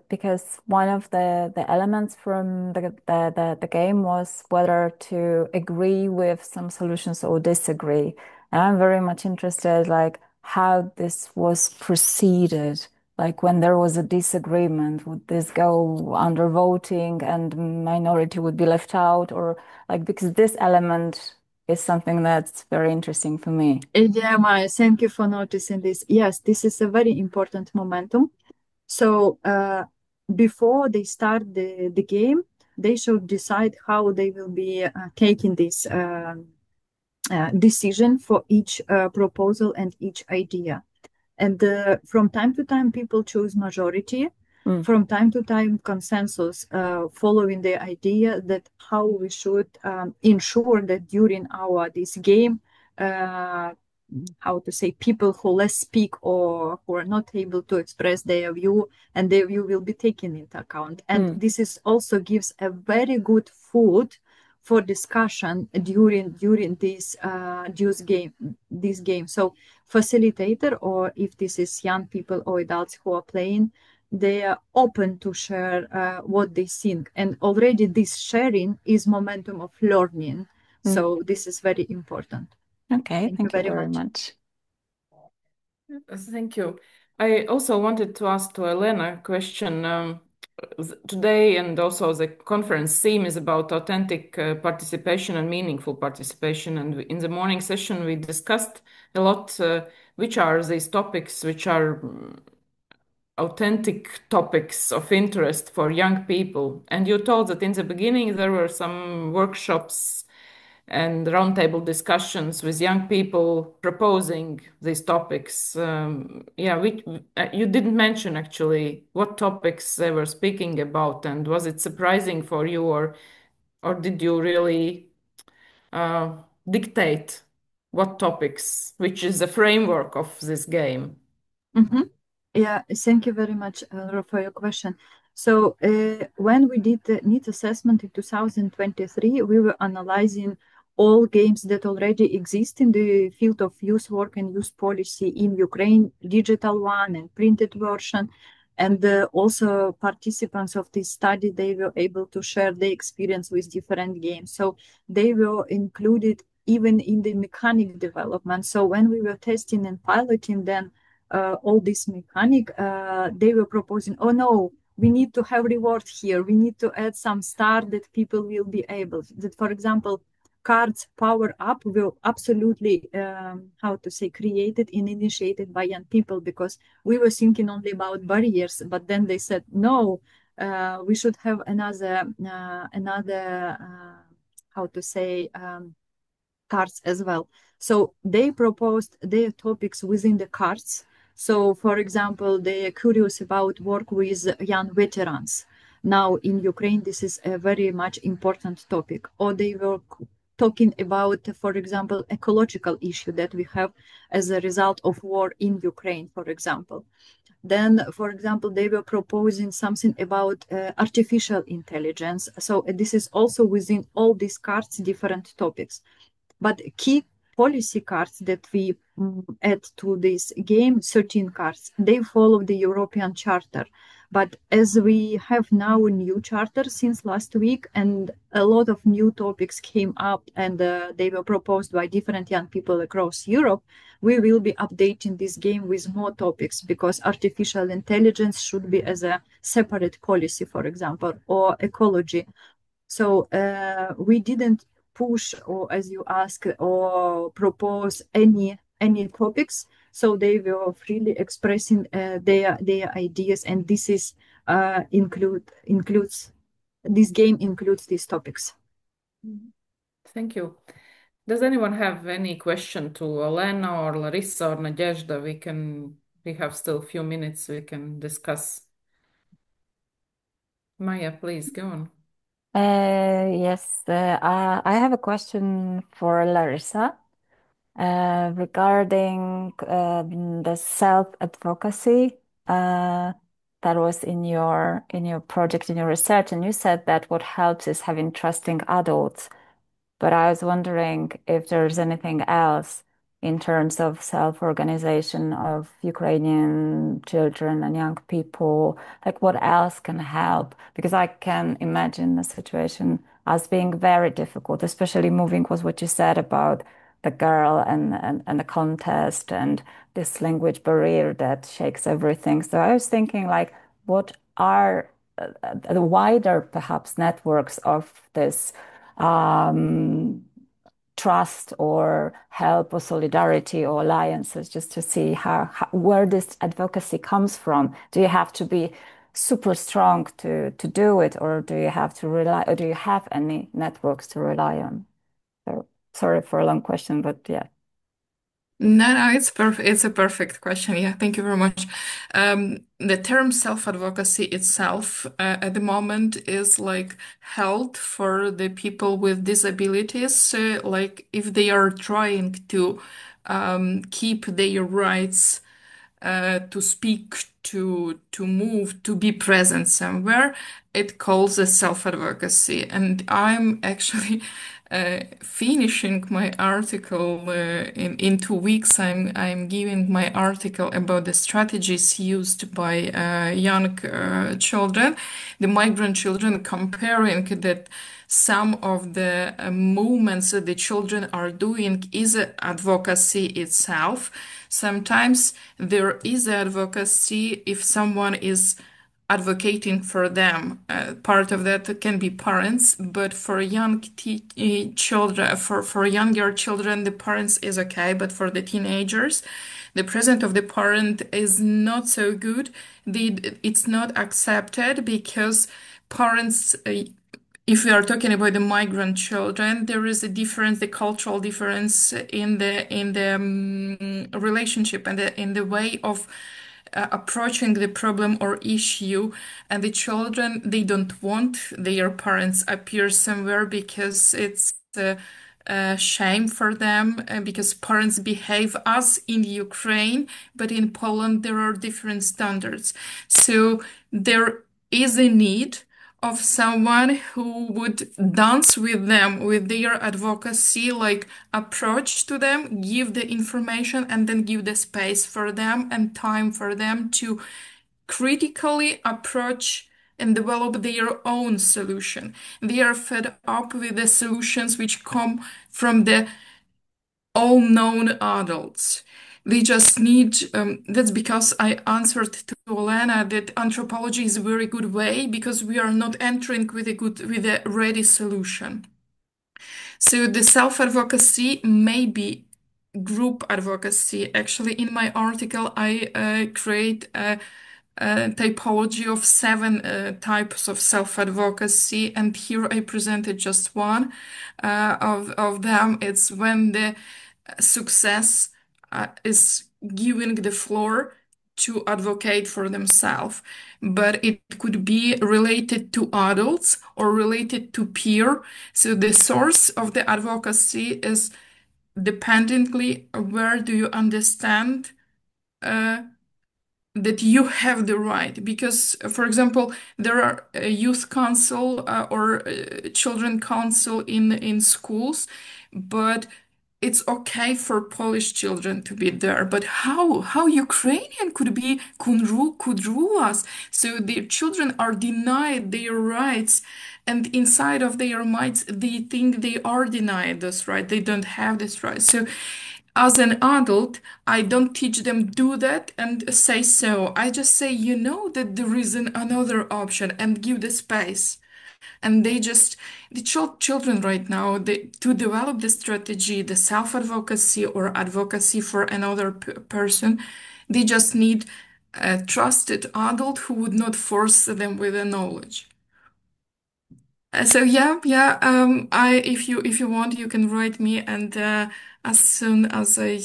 because one of the elements from the game was whether to agree with some solutions or disagree. And I'm very much interested, like, how this was proceeded. Like, when there was a disagreement, would this go under voting and minority would be left out, or like, because this element is something that's very interesting for me. Yeah, Maya, thank you for noticing this. Yes, this is a very important momentum. So before they start the game, they should decide how they will be taking this decision for each proposal and each idea. And from time to time, people choose majority. From time to time, consensus, following the idea that how we should ensure that during this game, how to say, people who less speak or who are not able to express their view, and their view will be taken into account. And this is also gives a very good food for discussion during this game. So facilitator, or if this is young people or adults who are playing, they are open to share what they think. And already this sharing is momentum of learning. So this is very important. Okay, thank you very much. Thank you. I also wanted to ask to Olena a question. Today and also the conference theme is about authentic participation and meaningful participation. And in the morning session, we discussed a lot which are these topics which are authentic topics of interest for young people. And you told that in the beginning there were some workshops and roundtable discussions with young people proposing these topics. You didn't mention actually what topics they were speaking about, and was it surprising for you, or did you really dictate what topics, which is the framework of this game? Yeah, thank you very much, for your question. So when we did the NEET assessment in 2023, we were analyzing all games that already exist in the field of youth work and youth policy in Ukraine, digital one and printed version. And also participants of this study, they were able to share their experience with different games. So they were included even in the mechanic development. So when we were testing and piloting, then all this mechanic, they were proposing, oh no, we need to have reward here. We need to add some star that people will be able that, for example, cards power up were absolutely, created and initiated by young people, because we were thinking only about barriers, but then they said, no, we should have another, cards as well. So they proposed their topics within the cards. So, for example, they are curious about work with young veterans. Now in Ukraine, this is a very much important topic. Or they were talking about, for example, ecological issue that we have as a result of war in Ukraine, for example. Then, for example, they were proposing something about artificial intelligence. So this is also within all these cards, different topics. But key policy cards that we add to this game, 13 cards, they follow the European Charter. But as we have now a new charter since last week, and a lot of new topics came up, and they were proposed by different young people across Europe, we will be updating this game with more topics, because artificial intelligence should be as a separate policy, for example, or ecology. So we didn't push, or as you ask, or propose any topics. So they were freely expressing their ideas, and this is includes this game includes these topics. Thank you. Does anyone have any question to Olena or Larissa or Nadezhda? We have still a few minutes we can discuss. Mājā, please go on. Yes, I have a question for Larissa regarding the self-advocacy that was in your project, in your research, and you said that what helps is having trusting adults. But I was wondering if there's anything else in terms of self-organization of Ukrainian children and young people, like what else can help? Because I can imagine the situation as being very difficult, especially moving was what you said about the girl and the contest and this language barrier that shakes everything. So I was thinking, like, what are the wider perhaps networks of this trust or help or solidarity or alliances, just to see how where this advocacy comes from. Do you have to be super strong to do it, or do you have to rely, or do you have any networks to rely on? So sorry for a long question, but yeah. No, it's perfect. It's a perfect question. Yeah, thank you very much. The term self-advocacy itself at the moment is like held for the people with disabilities, like if they are trying to keep their rights to speak, to move, to be present somewhere, it calls a self-advocacy. And I'm actually finishing my article in 2 weeks. I'm giving my article about the strategies used by young children, the migrant children, comparing that some of the movements that the children are doing is advocacy itself. Sometimes there is advocacy if someone is advocating for them. Part of that can be parents, but for young children, for younger children, the parents is okay, but for the teenagers, the presence of the parent is not so good. It's not accepted because parents, if we are talking about the migrant children, there is a difference, the cultural difference in the relationship and in the way of approaching the problem or issue. And the children, they don't want their parents appear somewhere because it's a shame for them, because parents behave as in Ukraine, but in Poland there are different standards. So there is a need of someone who would dance with them, with their advocacy, like approach to them, give the information, and then give the space for them and time for them to critically approach and develop their own solution. They are fed up with the solutions which come from the all known adults. They just need, that's because I answered to Olena that anthropology is a very good way because we are not entering with a ready solution. So the self-advocacy may be group advocacy. Actually, in my article, I create a typology of 7 types of self-advocacy, and here I presented just one of them. It's when the success is giving the floor to advocate for themselves, but it could be related to adults or related to peer. So the source of the advocacy is dependently where do you understand that you have the right, because for example there are a youth council or children council in schools, but it's okay for Polish children to be there, but how Ukrainian could rule us? So their children are denied their rights, and inside of their minds they think they are denied this right. They don't have this right. So as an adult, I don't teach them do that and say so. I just say, you know that there is another option and give the space. And they just, the children right now, to develop the strategy, the self-advocacy or advocacy for another person, they just need a trusted adult who would not force them with the knowledge. So yeah. If you want, you can write me, and as soon as I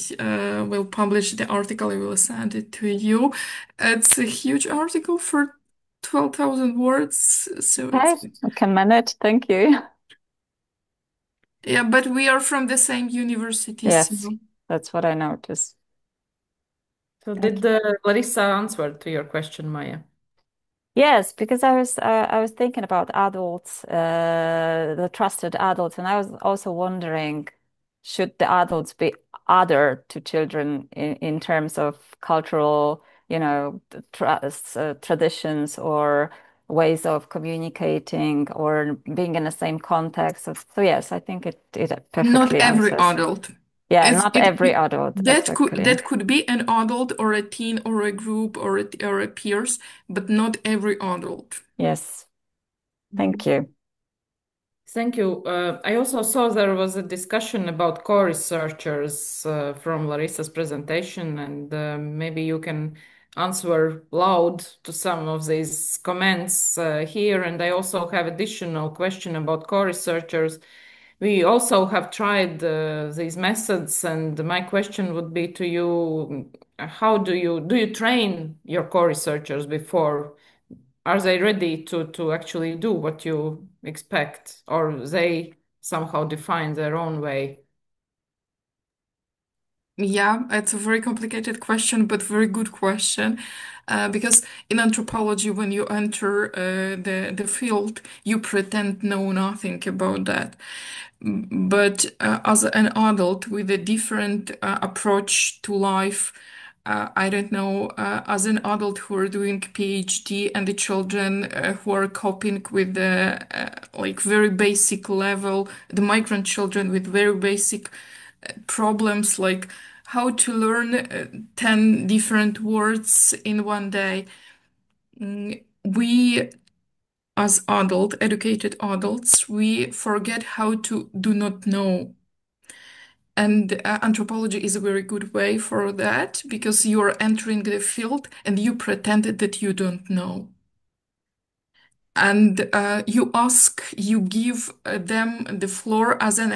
will publish the article, I will send it to you. It's a huge article for 12,000 words, so Okay, I can manage. Thank you. yeah. But we are from the same university, Yes, so that's what I noticed. So did Larissa answer to your question, Maya? Yes, because I was thinking about adults, the trusted adults, and I was also wondering, should the adults be other to children in terms of cultural, traditions or ways of communicating or being in the same context? So yes, I think it not perfectly every answers. adult. Yeah, It's not every adult, that exactly. could be an adult or a teen or a group or a peers, but not every adult. Yes, thank you. Thank you. I also saw there was a discussion about co-researchers from Larissa's presentation, and maybe you can answer loud to some of these comments here. And I also have additional question about co-researchers. We also have tried these methods, and my question would be to you: how do you train your co-researchers before? Are they ready to actually do what you expect, or they somehow define their own way? Yeah, it's a very complicated question, but very good question. Because in anthropology, when you enter the field, you pretend know nothing about that. But as an adult with a different approach to life, I don't know, as an adult who are doing PhD and the children who are coping with the like very basic level, the migrant children with very basic problems like how to learn 10 different words in one day. We, as educated adults, we forget how to do not know. And anthropology is a very good way for that because you are entering the field and you pretended that you don't know. And you give them the floor as an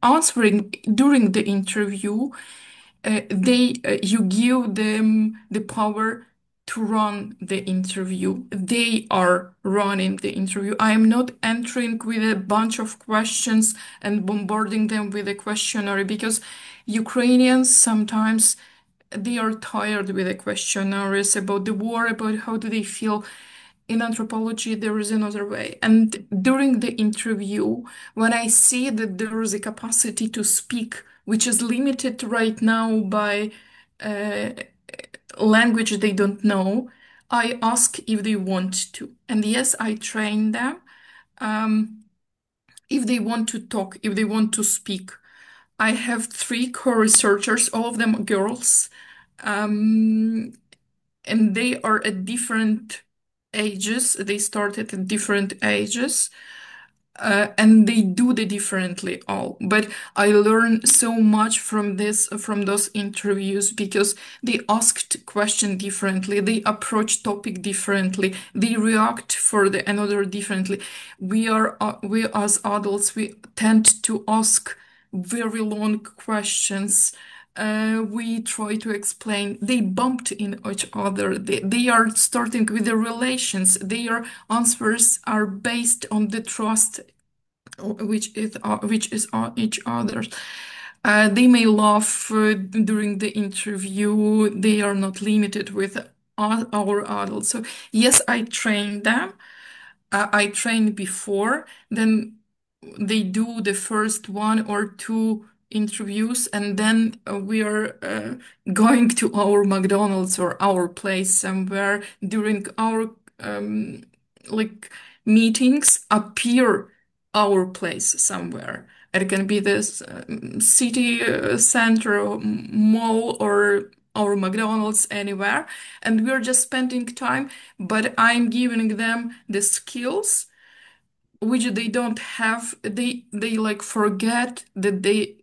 answering during the interview. You give them the power to run the interview. They are running the interview. I am not entering with a bunch of questions and bombarding them with a questionnaire because Ukrainians sometimes they are tired with the questionnaires about the war, about how do they feel. In anthropology, there is another way. And during the interview, when I see that there is a capacity to speak, which is limited right now by language they don't know, I ask if they want to. And yes, I train them. If they want to talk, if they want to speak. I have 3 co-researchers, all of them girls, and they are at different ages. They started at different ages. And they do the differently all. But I learned so much from those interviews, because they asked question differently, they approach topic differently, they react for the another differently. We as adults, we tend to ask very long questions. We try to explain. They bumped in each other. They are starting with the relations. Their answers are based on the trust, which is on each other. They may laugh during the interview. They are not limited with our adults. So yes, I train them. I trained before. Then they do the first 1 or 2 interviews, and then we are going to our McDonald's or our place somewhere during our like meetings. Appear our place somewhere. It can be this city center, mall, or our McDonald's, anywhere, and we're just spending time. But I'm giving them the skills which they don't have. They like forget that they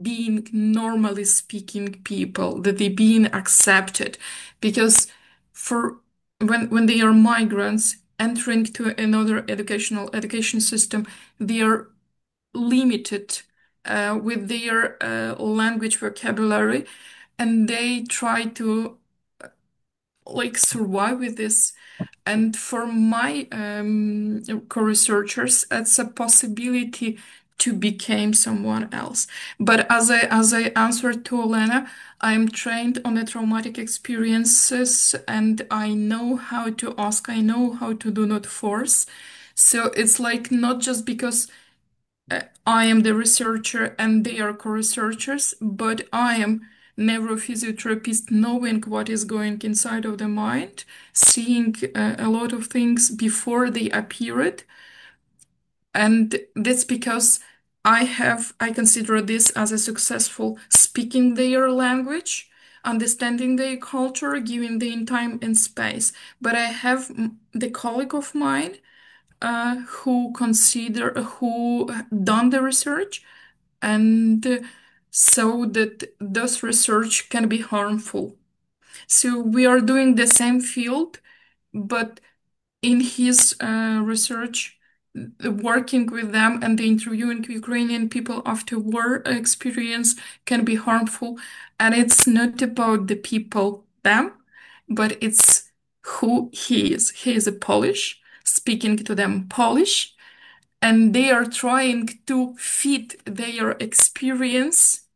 being normally speaking people, that they being accepted, because for when they are migrants entering to another education system, they are limited with their language vocabulary, and they try to like survive with this. And for my co-researchers, it's a possibility to become someone else. But as I answered to Olena, I'm trained on the traumatic experiences, and I know how to ask, I know how to do not force. So it's like not just because I am the researcher and they are co-researchers, but I am neurophysiotherapist, knowing what is going inside of the mind, seeing a lot of things before they appeared. And that's because I consider this as a successful speaking their language, understanding their culture, giving them time and space. But I have the colleague of mine who done the research, and so that those research can be harmful. So we are doing the same field, but in his research, working with them and the interviewing Ukrainian people after war experience can be harmful. And it's not about the people, them, but it's who he is. He is a Polish, speaking to them Polish, and they are trying to fit their experience,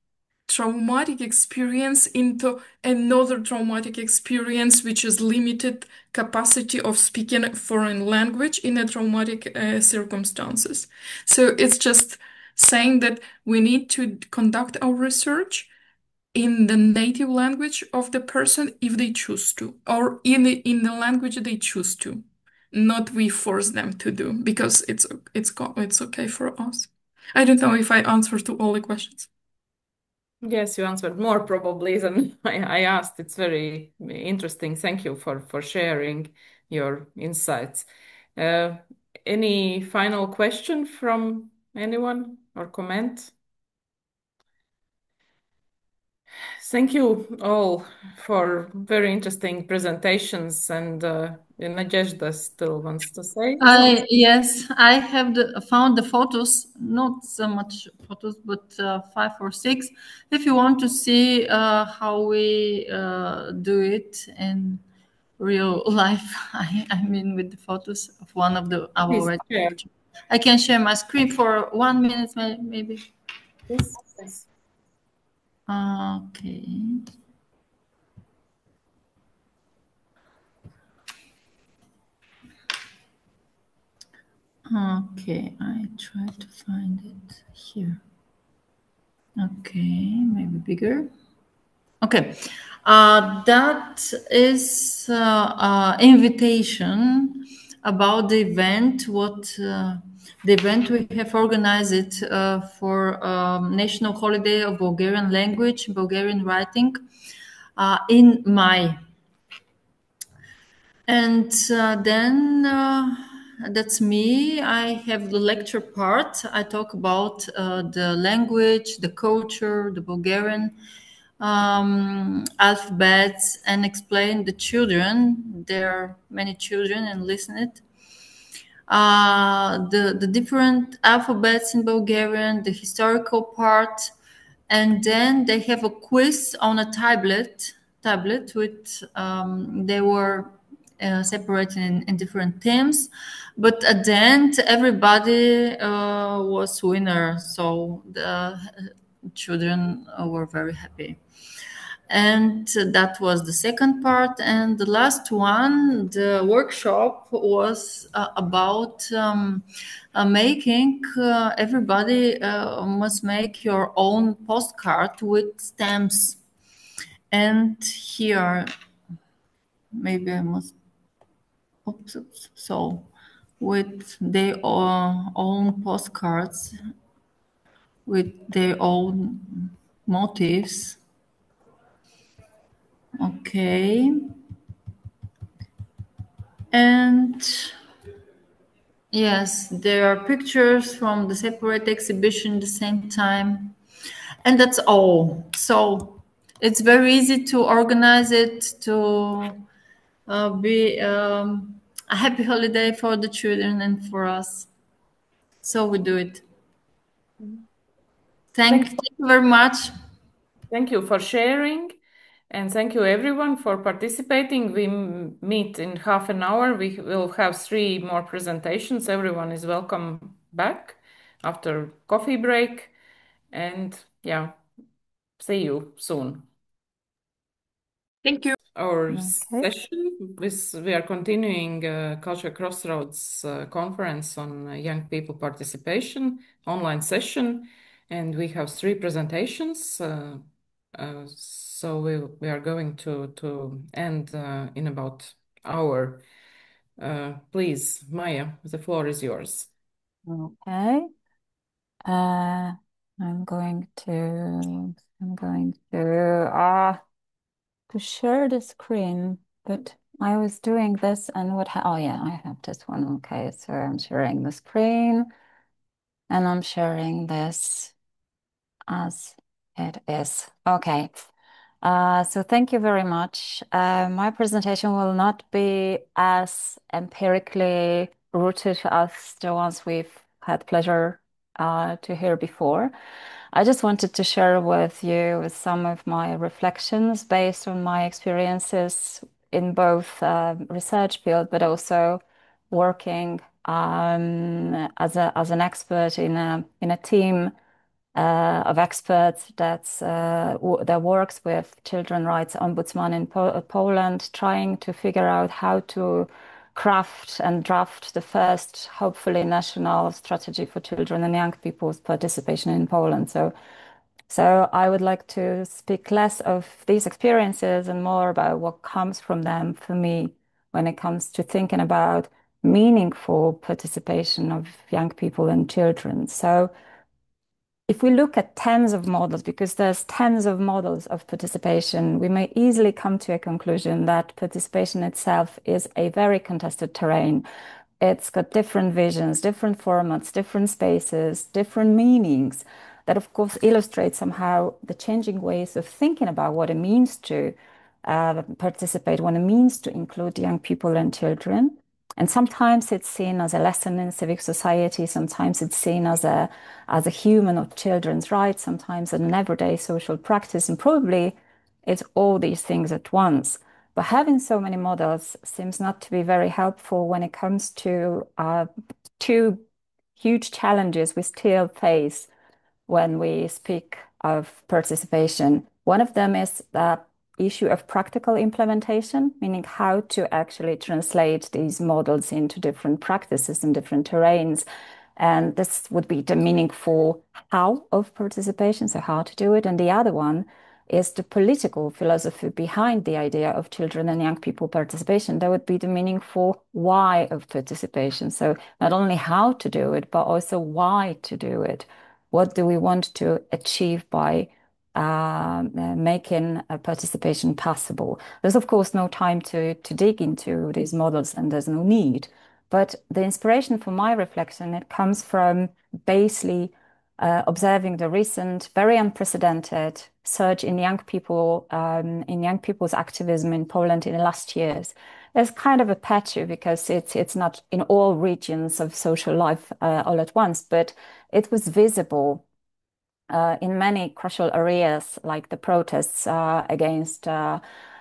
traumatic experience, into another traumatic experience, which is limited capacity of speaking foreign language in a traumatic circumstances. So it's just saying that we need to conduct our research in the native language of the person if they choose to, or in the language they choose to. Not we force them to do, because it's okay for us. I don't know if I answered to all the questions. Yes, you answered more probably than I asked. It's very interesting. Thank you for sharing your insights. Any final question from anyone or comment? Thank you all for very interesting presentations, and Nadezhda still wants to say. Yes, I have found the photos, not so much photos, but 5 or 6. If you want to see how we do it in real life, I mean with the photos of one of Please our share. I can share my screen for 1 minute, maybe. Yes. Okay. Okay, I try to find it here. Okay, maybe bigger. Okay. That is invitation about the event, the event we have organized for National Holiday of Bulgarian Language, Bulgarian Writing in May. And then that's me. I have the lecture part. I talk about the language, the culture, the Bulgarian alphabets, and explain the children. There are many children and listen it. The different alphabets in Bulgarian, the historical part, and then they have a quiz on a tablet with they were separated in different teams, but at the end everybody was winner, so the children were very happy. And that was the second part. And the last one, the workshop, was about making, everybody must make your own postcard with stamps. And here, maybe I must, oops. So with their own postcards, with their own motifs. Okay. And yes, there are pictures from the separate exhibition at the same time. And that's all. So it's very easy to organize it to be a happy holiday for the children and for us. So we do it. Thank you very much. Thank you for sharing. And thank you everyone for participating. We meet in half an hour. We will have 3 more presentations. Everyone is welcome back after coffee break. And yeah, see you soon. Thank you. Our session, we are continuing Culture Crossroads conference on young people participation, online session. And we have 3 presentations. So we are going to end in about hour. Please, Maya, the floor is yours. Okay. I'm going to share the screen, but I was doing this and oh yeah, I have this one. Okay, so I'm sharing the screen and I'm sharing this as it is. Okay. So thank you very much. My presentation will not be as empirically rooted as the ones we've had pleasure to hear before. I just wanted to share with you with some of my reflections based on my experiences in both research field, but also working as an expert in a team of experts that works with children rights ombudsman in Poland, trying to figure out how to craft and draft the first, hopefully, national strategy for children and young people's participation in Poland. So I would like to speak less of these experiences and more about what comes from them for me when it comes to thinking about meaningful participation of young people and children. So if we look at tens of models, because there's tens of models of participation, we may easily come to a conclusion that participation itself is a very contested terrain. It's got different visions, different formats, different spaces, different meanings that, of course, illustrate somehow the changing ways of thinking about what it means to participate, what it means to include young people and children. And sometimes it's seen as a lesson in civic society. Sometimes it's seen as a human of children's rights. Sometimes an everyday social practice. And probably it's all these things at once. But having so many models seems not to be very helpful when it comes to 2 huge challenges we still face when we speak of participation. One of them is the issue of practical implementation, meaning how to actually translate these models into different practices and different terrains. And this would be the meaningful how of participation, so how to do it. And the other one is the political philosophy behind the idea of children and young people participation. That would be the meaningful why of participation. So not only how to do it, but also why to do it. What do we want to achieve by making participation possible? There's of course no time to dig into these models, and there's no need. But the inspiration for my reflection, it comes from basically observing the recent, very unprecedented surge in young people, in young people's activism in Poland in the last years. It's kind of a patchy because it's not in all regions of social life all at once, but it was visible in many crucial areas, like the protests against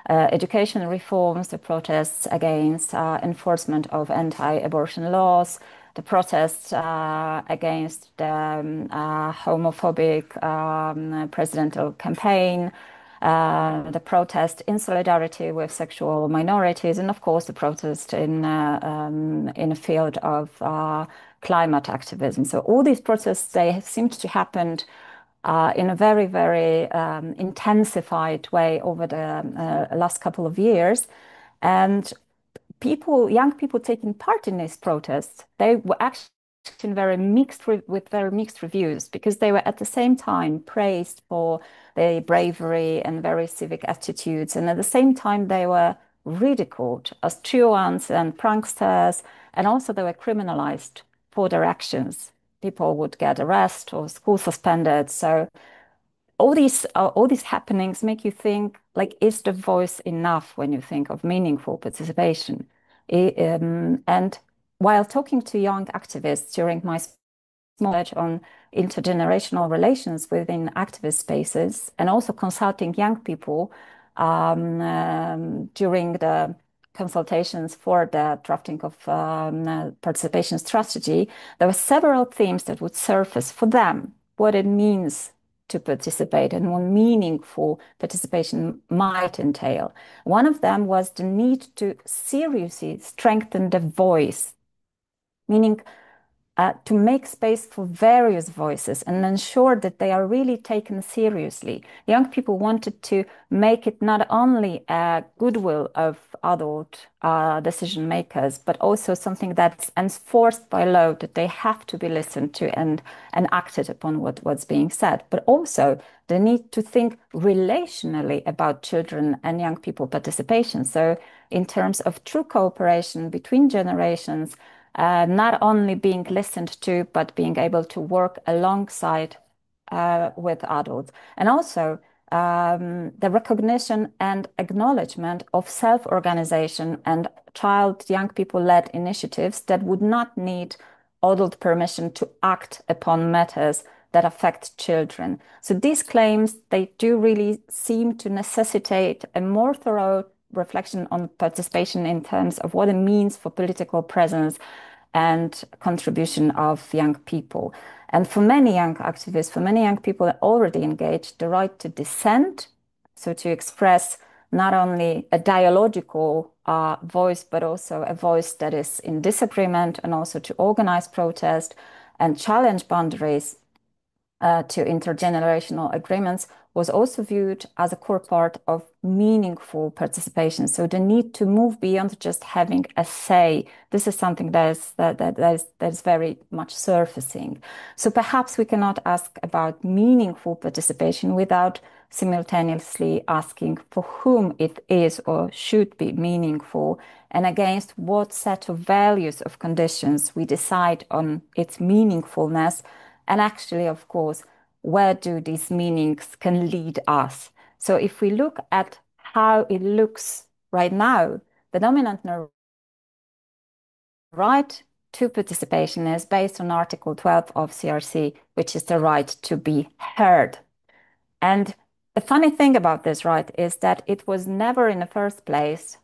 education reforms, the protests against enforcement of anti-abortion laws, the protests against the homophobic presidential campaign, the protest in solidarity with sexual minorities, and of course the protest in the field of climate activism. So all these protests, they seemed to happen in a very, very intensified way over the last couple of years. And young people taking part in these protests, they were actually with very mixed reviews, because they were at the same time praised for their bravery and very civic attitudes, and at the same time they were ridiculed as truants and pranksters, and also they were criminalized for their actions. People would get arrested or school suspended. So all these happenings make you think, like, is the voice enough when you think of meaningful participation? And while talking to young activists during my knowledge on intergenerational relations within activist spaces, and also consulting young people during the consultations for the drafting of participation strategy, there were several themes that would surface for them, what it means to participate and what meaningful participation might entail. One of them was the need to seriously strengthen the voice, meaning to make space for various voices and ensure that they are really taken seriously. Young people wanted to make it not only a goodwill of adult decision makers, but also something that's enforced by law, that they have to be listened to and acted upon what's being said. But also the need to think relationally about children and young people participation. So in terms of true cooperation between generations, not only being listened to, but being able to work alongside with adults. And also the recognition and acknowledgement of self-organization and young people-led initiatives that would not need adult permission to act upon matters that affect children. So these claims, they do really seem to necessitate a more thorough reflection on participation in terms of what it means for political presence and contribution of young people. And for many young activists, for many young people already engaged, the right to dissent, so to express not only a dialogical voice, but also a voice that is in disagreement, and also to organize protest and challenge boundaries to intergenerational agreements, was also viewed as a core part of meaningful participation. So the need to move beyond just having a say, this is something that is very much surfacing. So perhaps we cannot ask about meaningful participation without simultaneously asking for whom it is or should be meaningful, and against what set of values of conditions we decide on its meaningfulness. And actually, of course, where do these meanings can lead us? So if we look at how it looks right now, the dominant right to participation is based on Article 12 of CRC, which is the right to be heard. And the funny thing about this right is that it was never in the first place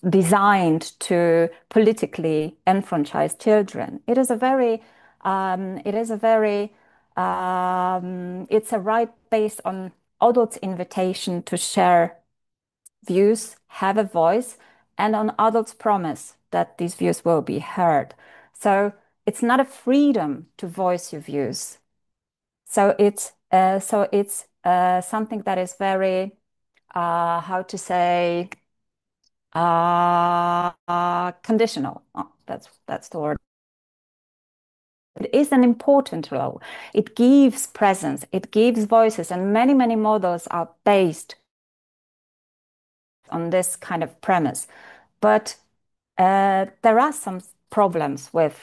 designed to politically enfranchise children. It's a right based on adults' invitation to share views, have a voice, and on adults' promise that these views will be heard. So it's not a freedom to voice your views. So it's something that is very, how to say, conditional. Oh, that's the word. It is an important role. It gives presence, it gives voices, and many, many models are based on this kind of premise. But there are some problems with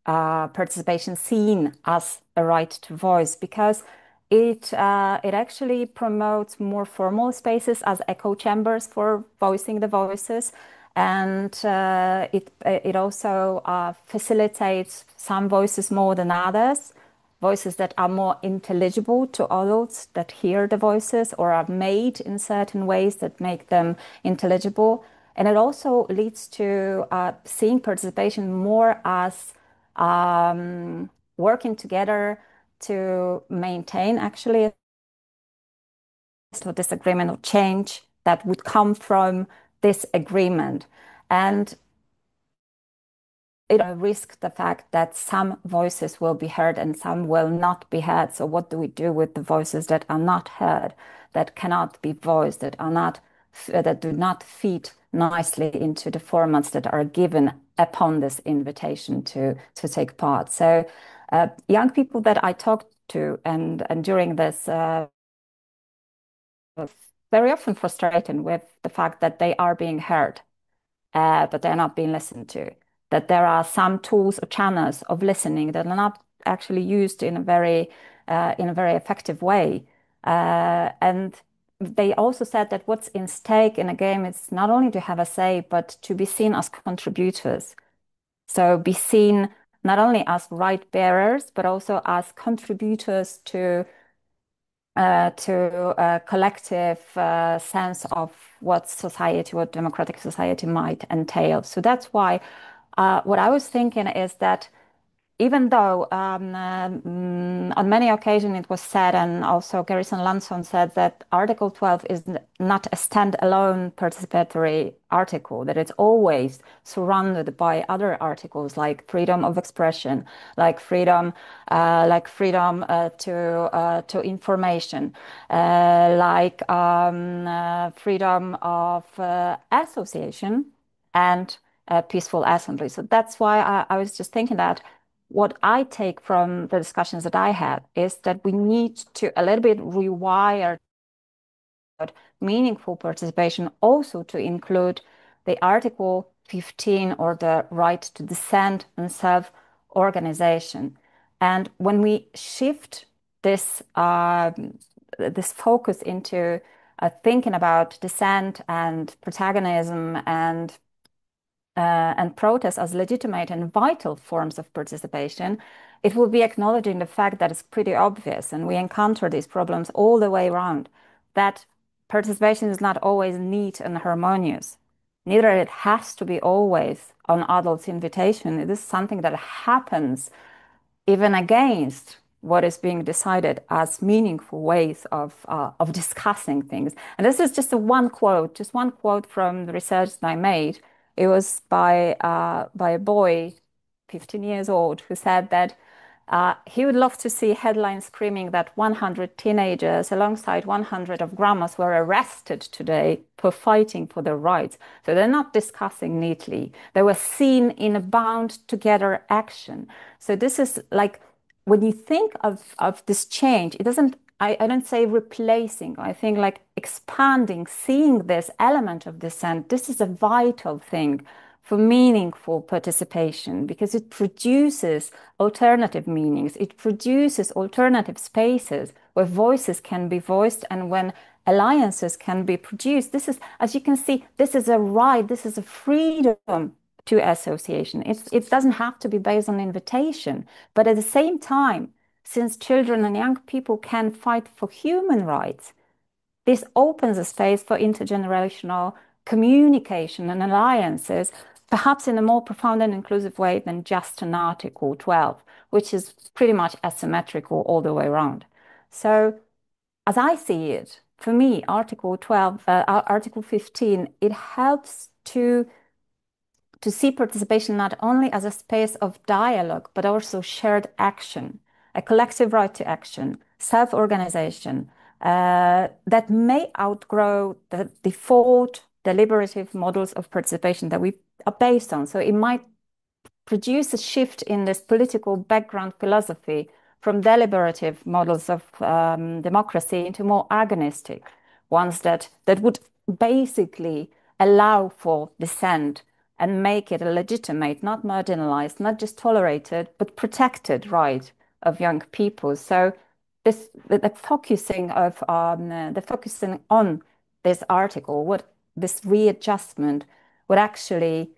participation seen as a right to voice, because it actually promotes more formal spaces as echo chambers for voicing the voices, and it also facilitates some voices more than others, voices that are more intelligible to adults that hear the voices, or are made in certain ways that make them intelligible. And it also leads to seeing participation more as working together to maintain actually a disagreement or change that would come from this agreement. And it risks the fact that some voices will be heard and some will not be heard. So what do we do with the voices that are not heard, that cannot be voiced, that are not, that do not fit nicely into the formats that are given upon this invitation to take part? So young people that I talked to and during this very often frustrated with the fact that they are being heard, but they're not being listened to. That there are some tools or channels of listening that are not actually used in a very effective way. And they also said that what's in stake in a game is not only to have a say, but to be seen as contributors. So be seen not only as right bearers, but also as contributors to a collective sense of what society, what democratic society might entail. So that's why what I was thinking is that even though on many occasions it was said, and also Garrison Lanson said, that Article 12 is not a standalone participatory article, that it's always surrounded by other articles like freedom of expression, like freedom to information, like freedom of association and peaceful assembly. So that's why I was just thinking that what I take from the discussions that I had is that we need to a little bit rewire meaningful participation also to include the Article 15, or the right to dissent and self-organization. And when we shift this this focus into thinking about dissent and protagonism and protest as legitimate and vital forms of participation, it will be acknowledging the fact that it's pretty obvious, and we encounter these problems all the way around, that participation is not always neat and harmonious. Neither it has to be always on adults' invitation. It is something that happens even against what is being decided as meaningful ways of discussing things. And this is just one quote from the research that I made. It was by a boy, 15 years old, who said that he would love to see headlines screaming that 100 teenagers alongside 100 of grandmas were arrested today for fighting for their rights. So they're not discussing neatly. They were seen in a bound together action. So this is like, when you think of this change, it doesn't, I don't say replacing, I think like expanding, seeing this element of dissent. This is a vital thing for meaningful participation, because it produces alternative meanings. It produces alternative spaces where voices can be voiced and when alliances can be produced. This is, as you can see, this is a right, this is a freedom to association. It doesn't have to be based on invitation, but at the same time, since children and young people can fight for human rights, this opens a space for intergenerational communication and alliances, perhaps in a more profound and inclusive way than just an Article 12, which is pretty much asymmetrical all the way around. So as I see it, for me, Article 15, it helps to see participation not only as a space of dialogue, but also shared action, a collective right to action, self-organization, that may outgrow the default deliberative models of participation that we are based on. So it might produce a shift in this political background philosophy from deliberative models of democracy into more agonistic ones that would basically allow for dissent and make it a legitimate, not marginalized, not just tolerated, but protected right of young people. So the focusing on this article, this readjustment would actually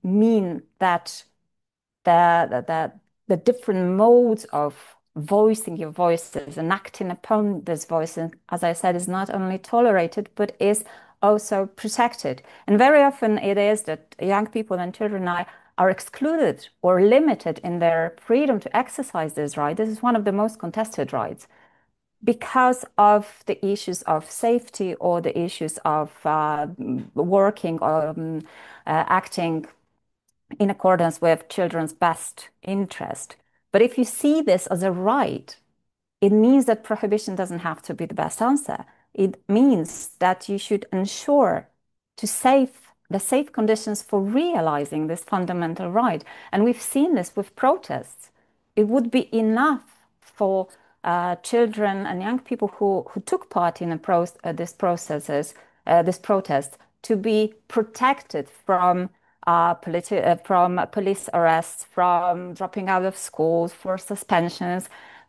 mean that the different modes of voicing your voices and acting upon these voices, as I said, is not only tolerated, but is also protected. And very often it is that young people and children are excluded or limited in their freedom to exercise this right. This is one of the most contested rights because of the issues of safety or the issues of working or acting in accordance with children's best interest. But if you see this as a right, it means that prohibition doesn't have to be the best answer. It means that you should ensure the safe conditions for realizing this fundamental right. And we've seen this with protests. It would be enough for children and young people who took part in this protest to be protected from police arrests, from dropping out of schools, for suspensions,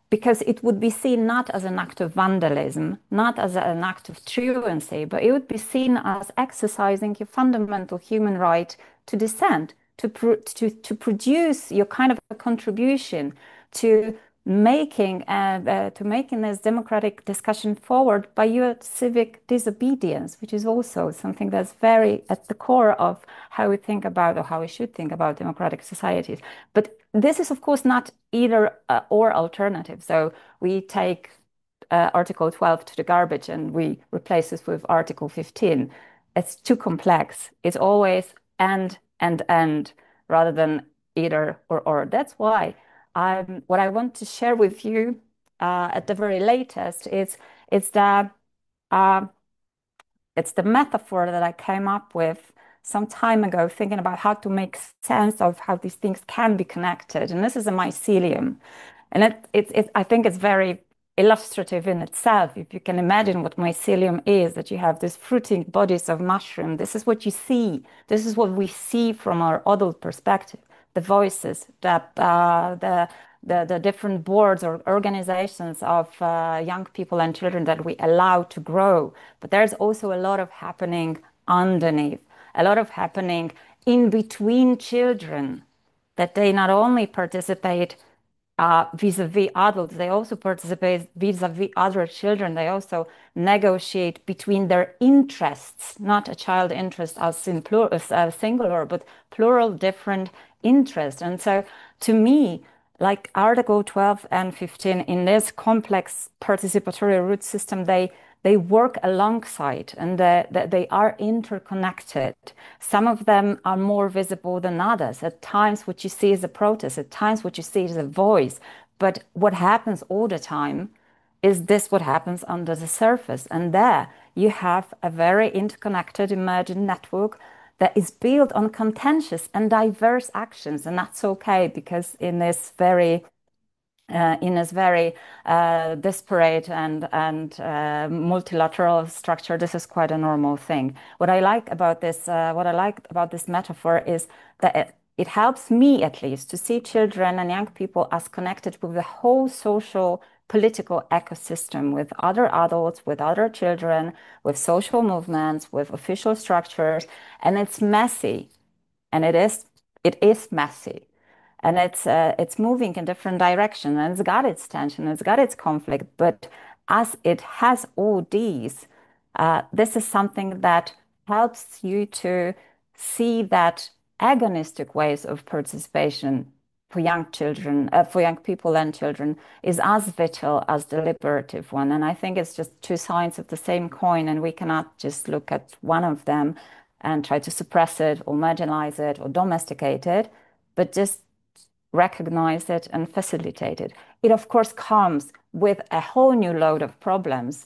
because it would be seen not as an act of vandalism, not as an act of truancy, but it would be seen as exercising your fundamental human right to dissent, to produce your kind of a contribution to making this democratic discussion forward by your civic disobedience, which is also something that's very at the core of how we think about, or how we should think about, democratic societies. But this is, of course, not either or alternative. So we take Article 12 to the garbage and we replace it with Article 15. It's too complex. It's always and rather than either or. That's why what I want to share with you at the very latest is the metaphor that I came up with some time ago, thinking about how to make sense of how these things can be connected. And this is a mycelium. And I think it's very illustrative in itself. If you can imagine what mycelium is, that you have these fruiting bodies of mushroom. This is what you see. This is what we see from our adult perspective. The voices, the different boards or organizations of young people and children that we allow to grow. But there's also a lot of happening underneath, a lot of happening in between children, that they not only participate vis-a-vis adults, they also participate vis-a-vis other children. They also negotiate between their interests, not a child interest as singular, but plural different interests. And so to me, like Article 12 and 15 in this complex participatory root system, they work alongside and they are interconnected. Some of them are more visible than others. At times, what you see is a protest. At times, what you see is a voice. But what happens all the time is this what happens under the surface. And there you have a very interconnected emergent network that is built on contentious and diverse actions. And that's okay, because in this very disparate and multilateral structure, this is quite a normal thing. What I like about this metaphor is that it helps me, at least, to see children and young people as connected with the whole social political ecosystem, with other adults, with other children, with social movements, with official structures. And it's messy, and it is messy. And it's moving in different directions, and it's got its tension, it's got its conflict. But as it has all these, this is something that helps you to see that agonistic ways of participation for young children, for young people and children, is as vital as the deliberative one. And I think it's just two sides of the same coin, and we cannot just look at one of them and try to suppress it or marginalize it or domesticate it, but just recognize it and facilitate it. It, of course, comes with a whole new load of problems.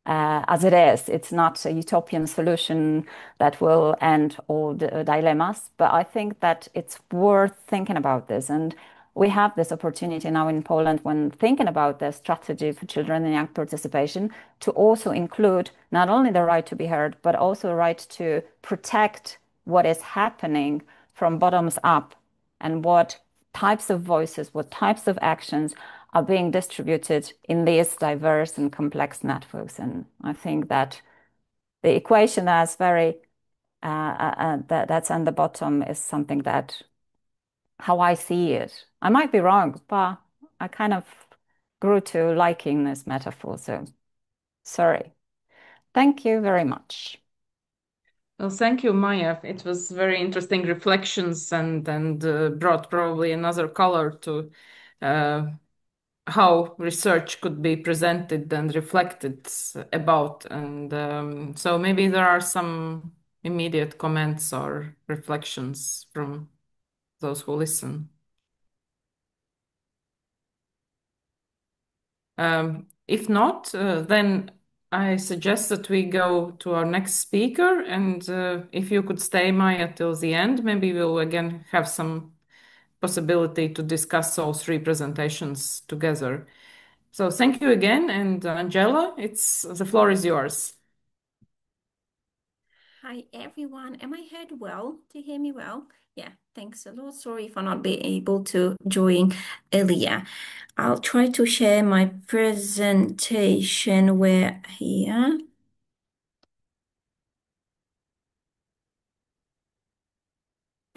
As it is, it's not a utopian solution that will end all the dilemmas, but I think that it's worth thinking about this. And we have this opportunity now in Poland when thinking about the strategy for children and young participation to also include not only the right to be heard, but also the right to protect what is happening from bottoms up and what types of voices, what types of actions are being distributed in these diverse and complex networks. And I think that the equation that's that's on the bottom is something that how I see it. I might be wrong, but I kind of grew to liking this metaphor. So sorry. Thank you very much. Well, thank you, Maya. It was very interesting reflections and brought probably another color to how research could be presented and reflected about. And so maybe there are some immediate comments or reflections from those who listen. If not, then I suggest that we go to our next speaker. And if you could stay, Maya, till the end, maybe we'll again have some possibility to discuss all three presentations together. So thank you again. And Angela, the floor is yours. Hi, everyone. Am I heard well? Do you hear me well? Yeah, thanks a lot. Sorry for not being able to join earlier. I'll try to share my presentation. We're here.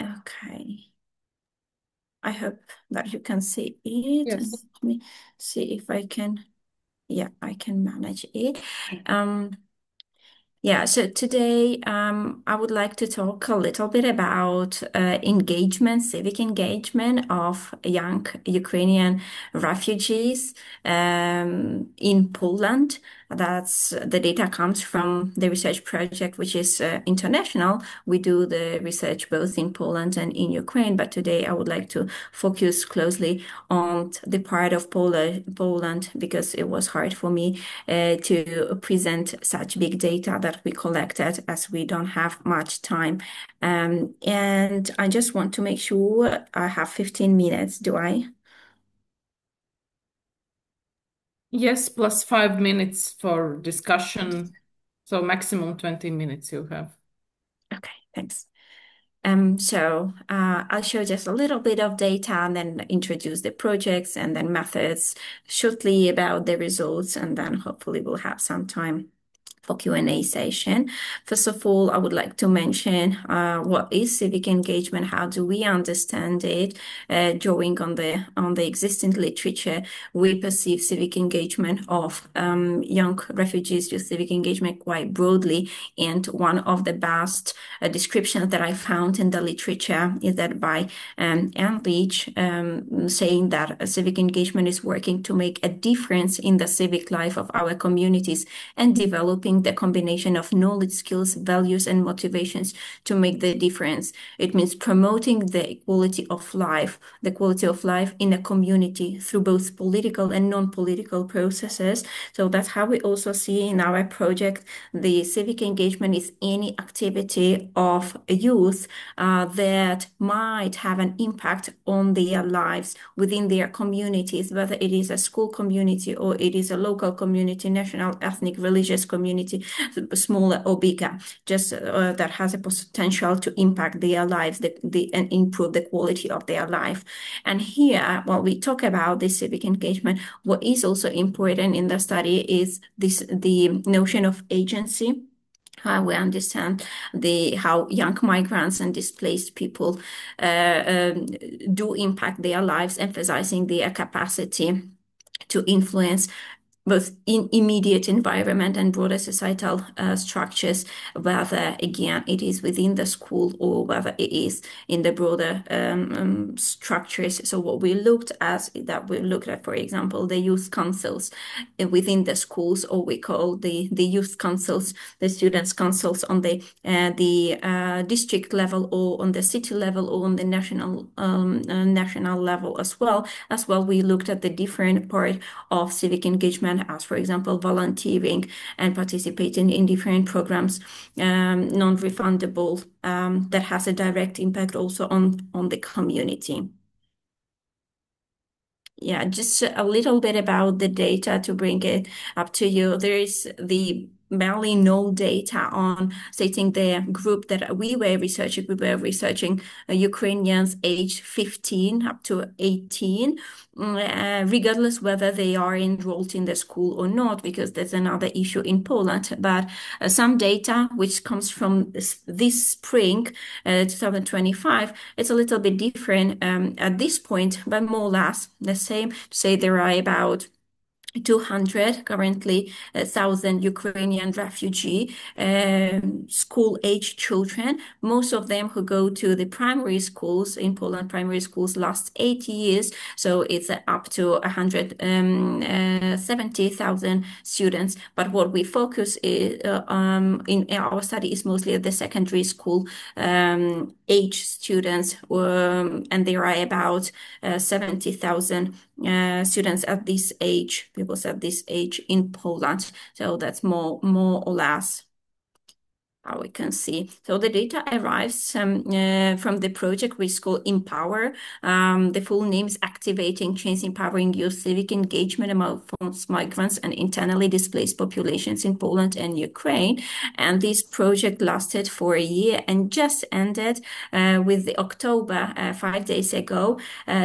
Okay. I hope that you can see it. Yes. Let me see if I can. Yeah, I can manage it. Yeah, so today I would like to talk a little bit about engagement, civic engagement of young Ukrainian refugees in Poland. The data comes from the research project, which is international. We do the research both in Poland and in Ukraine, but today I would like to focus closely on the part of Poland because it was hard for me to present such big data that we collected as we don't have much time. And I just want to make sure I have 15 minutes, do I? Yes, plus 5 minutes for discussion. So maximum 20 minutes you have. Okay, thanks. So I'll show just a little bit of data and then introduce the projects and then methods shortly about the results, and then hopefully we'll have some time for Q&A session. First of all, I would like to mention what is civic engagement, how do we understand it, drawing on the existing literature. We perceive civic engagement of young refugees, youth civic engagement quite broadly, and one of the best descriptions that I found in the literature is that by Anne Leach, saying that civic engagement is working to make a difference in the civic life of our communities and developing the combination of knowledge, skills, values, and motivations to make the difference. It means promoting the quality of life in a community through both political and non-political processes. So that's how we also see in our project, the civic engagement is any activity of youth that might have an impact on their lives within their communities, whether it is a school community or it is a local community, national, ethnic, religious community, smaller or bigger, just that has a potential to impact their lives and improve the quality of their life. And here, when we talk about this civic engagement, what is also important in the study is the notion of agency. How we understand how young migrants and displaced people do impact their lives, emphasizing their capacity to influence both in immediate environment and broader societal structures, whether again it is within the school or whether it is in the broader structures. So what we looked at, for example, the youth councils within the schools, or we call the youth councils, the students' councils on the district level or on the city level or on the national level as well. We looked at the different part of civic engagement, as for example volunteering and participating in different programs, non-refundable, that has a direct impact also on the community. Yeah, just a little bit about the data to bring it up to you. There is barely no data on stating the group that we were researching. We were researching Ukrainians aged 15 up to 18, regardless whether they are enrolled in the school or not, because there's another issue in Poland. But some data which comes from this spring, 2025, it's a little bit different at this point, but more or less the same. Say there are about 200 currently 1,000 Ukrainian refugee school-age children, most of them who go to the primary schools in Poland. Primary schools last 8 years, so it's up to 170,000 students. But what we focus in our study is mostly at the secondary school age students, and there are about 70,000 students at this age, pupils at this age in Poland. So that's more or less how we can see. So the data arrives from the project we call Empower. The full name is Activating Change, Empowering Youth Civic Engagement Among Migrants and Internally Displaced Populations in Poland and Ukraine. And this project lasted for a year and just ended with the October 5 days ago.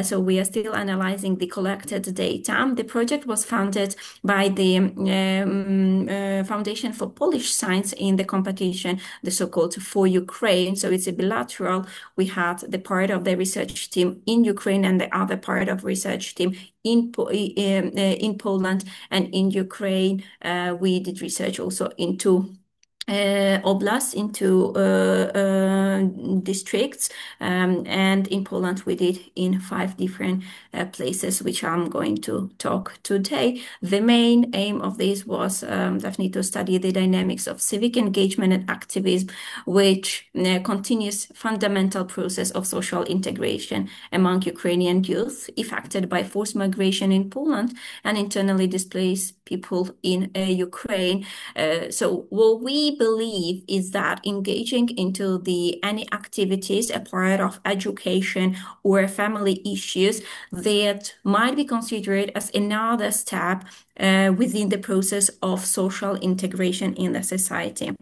So we are still analyzing the collected data. The project was funded by the Foundation for Polish Science in the competition, the so-called For Ukraine. So it's a bilateral. We had the part of the research team in Ukraine and the other part of research team in Poland and in Ukraine. We did research also into oblasts, into districts, and in Poland we did in 5 different places, which I'm going to talk today. The main aim of this was definitely to study the dynamics of civic engagement and activism, which continues fundamental process of social integration among Ukrainian youth affected by forced migration in Poland and internally displaced people in Ukraine. So what we believe is that engaging into any activities, a part of education or family issues, that might be considered as another step within the process of social integration in the society.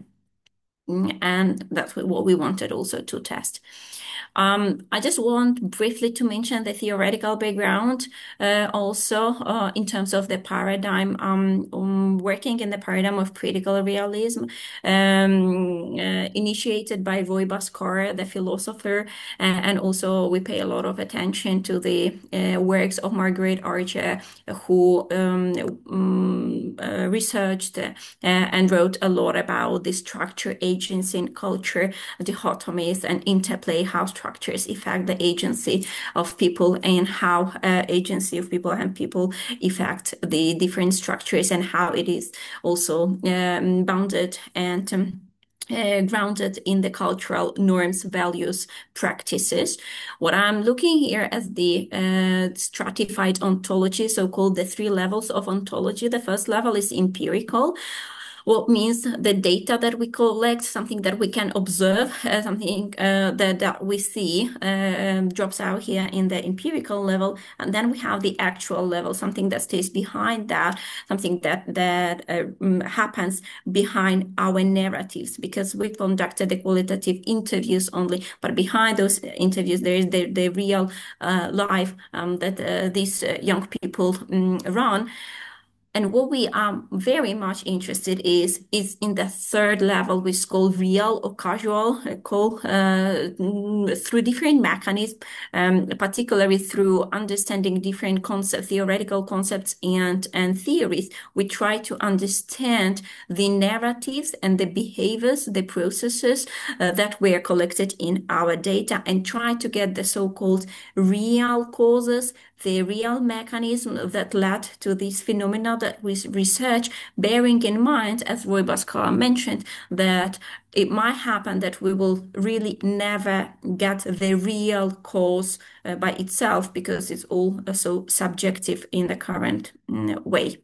And that's what we wanted also to test. I just want briefly to mention the theoretical background also in terms of the paradigm, working in the paradigm of critical realism, initiated by Roy Bhaskar, the philosopher, and also we pay a lot of attention to the works of Margaret Archer, who researched and wrote a lot about the structure, agency, and culture dichotomies and interplay, how structures affect the agency of people and how agency of people and people affect the different structures, and how it is also bounded and grounded in the cultural norms, values, practices. What I'm looking here as the stratified ontology, so-called the 3 levels of ontology. The first level is empirical, what means the data that we collect, something that we can observe, something that we see drops out here in the empirical level. And then we have the actual level, something that stays behind that, something that happens behind our narratives, because we conducted the qualitative interviews only, but behind those interviews there is the real life that these young people run. And what we are very much interested is in the third level, which is called real or casual, through different mechanisms, particularly through understanding different concepts, theoretical concepts and theories. We try to understand the narratives and the behaviors, the processes that were collected in our data, and try to get the so-called real causes, the real mechanism that led to these phenomena that we research, bearing in mind, as Roy Bhaskar mentioned, that it might happen that we will really never get the real cause by itself, because it's all so subjective in the current way.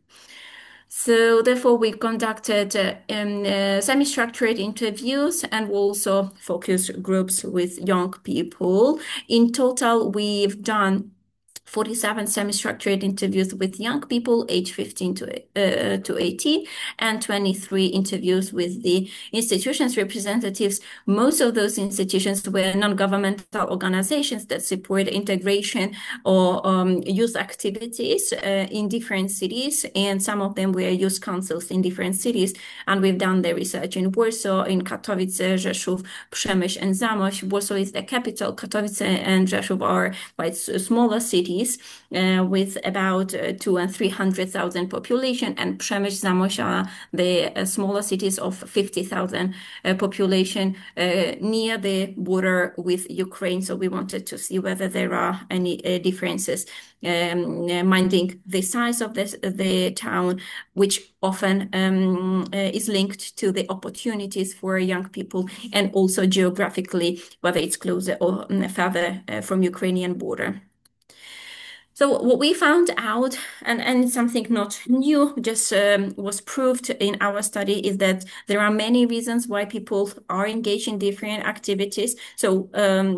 So therefore, we conducted semi-structured interviews and also focus groups with young people. In total, we've done 47 semi-structured interviews with young people aged 15 to 18, and 23 interviews with the institutions representatives. Most of those institutions were non-governmental organizations that support integration or youth activities in different cities, and some of them were youth councils in different cities. And we've done the research in Warsaw, in Katowice, Rzeszów, Przemyśl, and Zamość. Warsaw is the capital. Katowice and Rzeszów are quite smaller cities with about 200,000 and 300,000 population, and Przemyśl, Zamość are the smaller cities of 50,000 population near the border with Ukraine. So we wanted to see whether there are any differences, minding the size of the town, which often is linked to the opportunities for young people, and also geographically, whether it's closer or further from Ukrainian border. So what we found out, and something not new, just was proved in our study, is that there are many reasons why people are engaged in different activities. So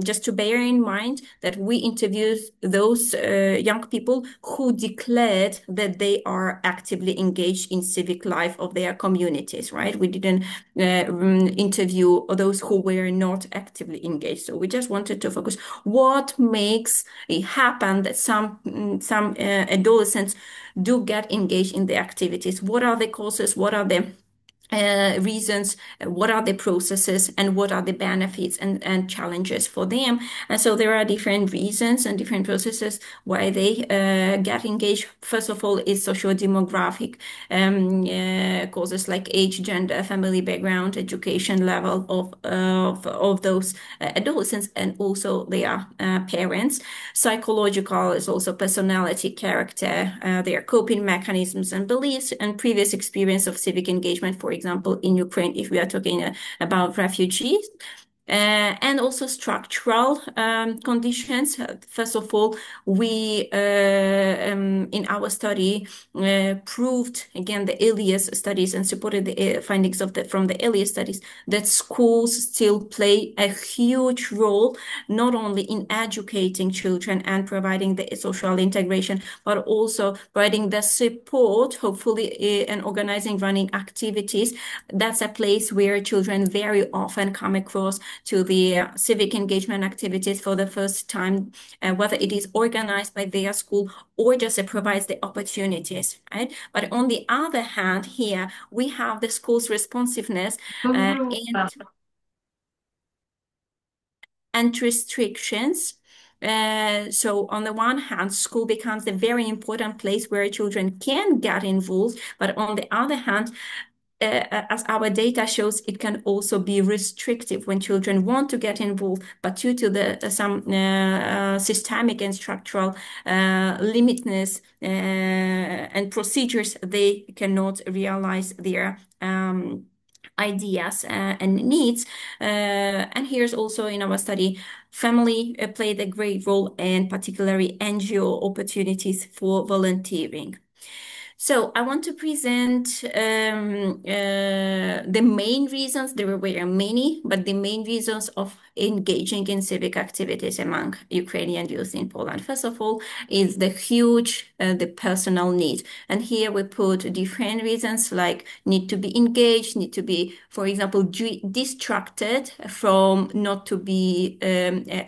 just to bear in mind that we interviewed those young people who declared that they are actively engaged in civic life of their communities, right? We didn't interview those who were not actively engaged. So we just wanted to focus what makes it happen that some adolescents do get engaged in the activities. What are the causes? What are the reasons? What are the processes? And what are the benefits and challenges for them? And so there are different reasons and different processes why they get engaged. First of all, is socio-demographic causes like age, gender, family background, education level of those adolescents, and also their parents. Psychological is also personality, character, their coping mechanisms and beliefs, and previous experience of civic engagement, for example, in Ukraine, if we are talking about refugees. And also structural conditions. First of all, we in our study proved again the earliest studies and supported the findings from the earliest studies that schools still play a huge role, not only in educating children and providing the social integration, but also providing the support, hopefully, and organizing, running activities. That's a place where children very often come across to the civic engagement activities for the first time, whether it is organized by their school or just provides the opportunities, right? But on the other hand, here we have the school's responsiveness and restrictions. So on the one hand, school becomes a very important place where children can get involved, but on the other hand, as our data shows, it can also be restrictive when children want to get involved, but due to some systemic and structural limitness and procedures, they cannot realize their ideas and needs. And here's also in our study, family played a great role, and particularly NGO opportunities for volunteering. So I want to present the main reasons. There were many, but the main reasons of engaging in civic activities among Ukrainian youth in Poland. First of all, is the huge, the personal need. And here we put different reasons like need to be engaged, need to be, for example, distracted from not to be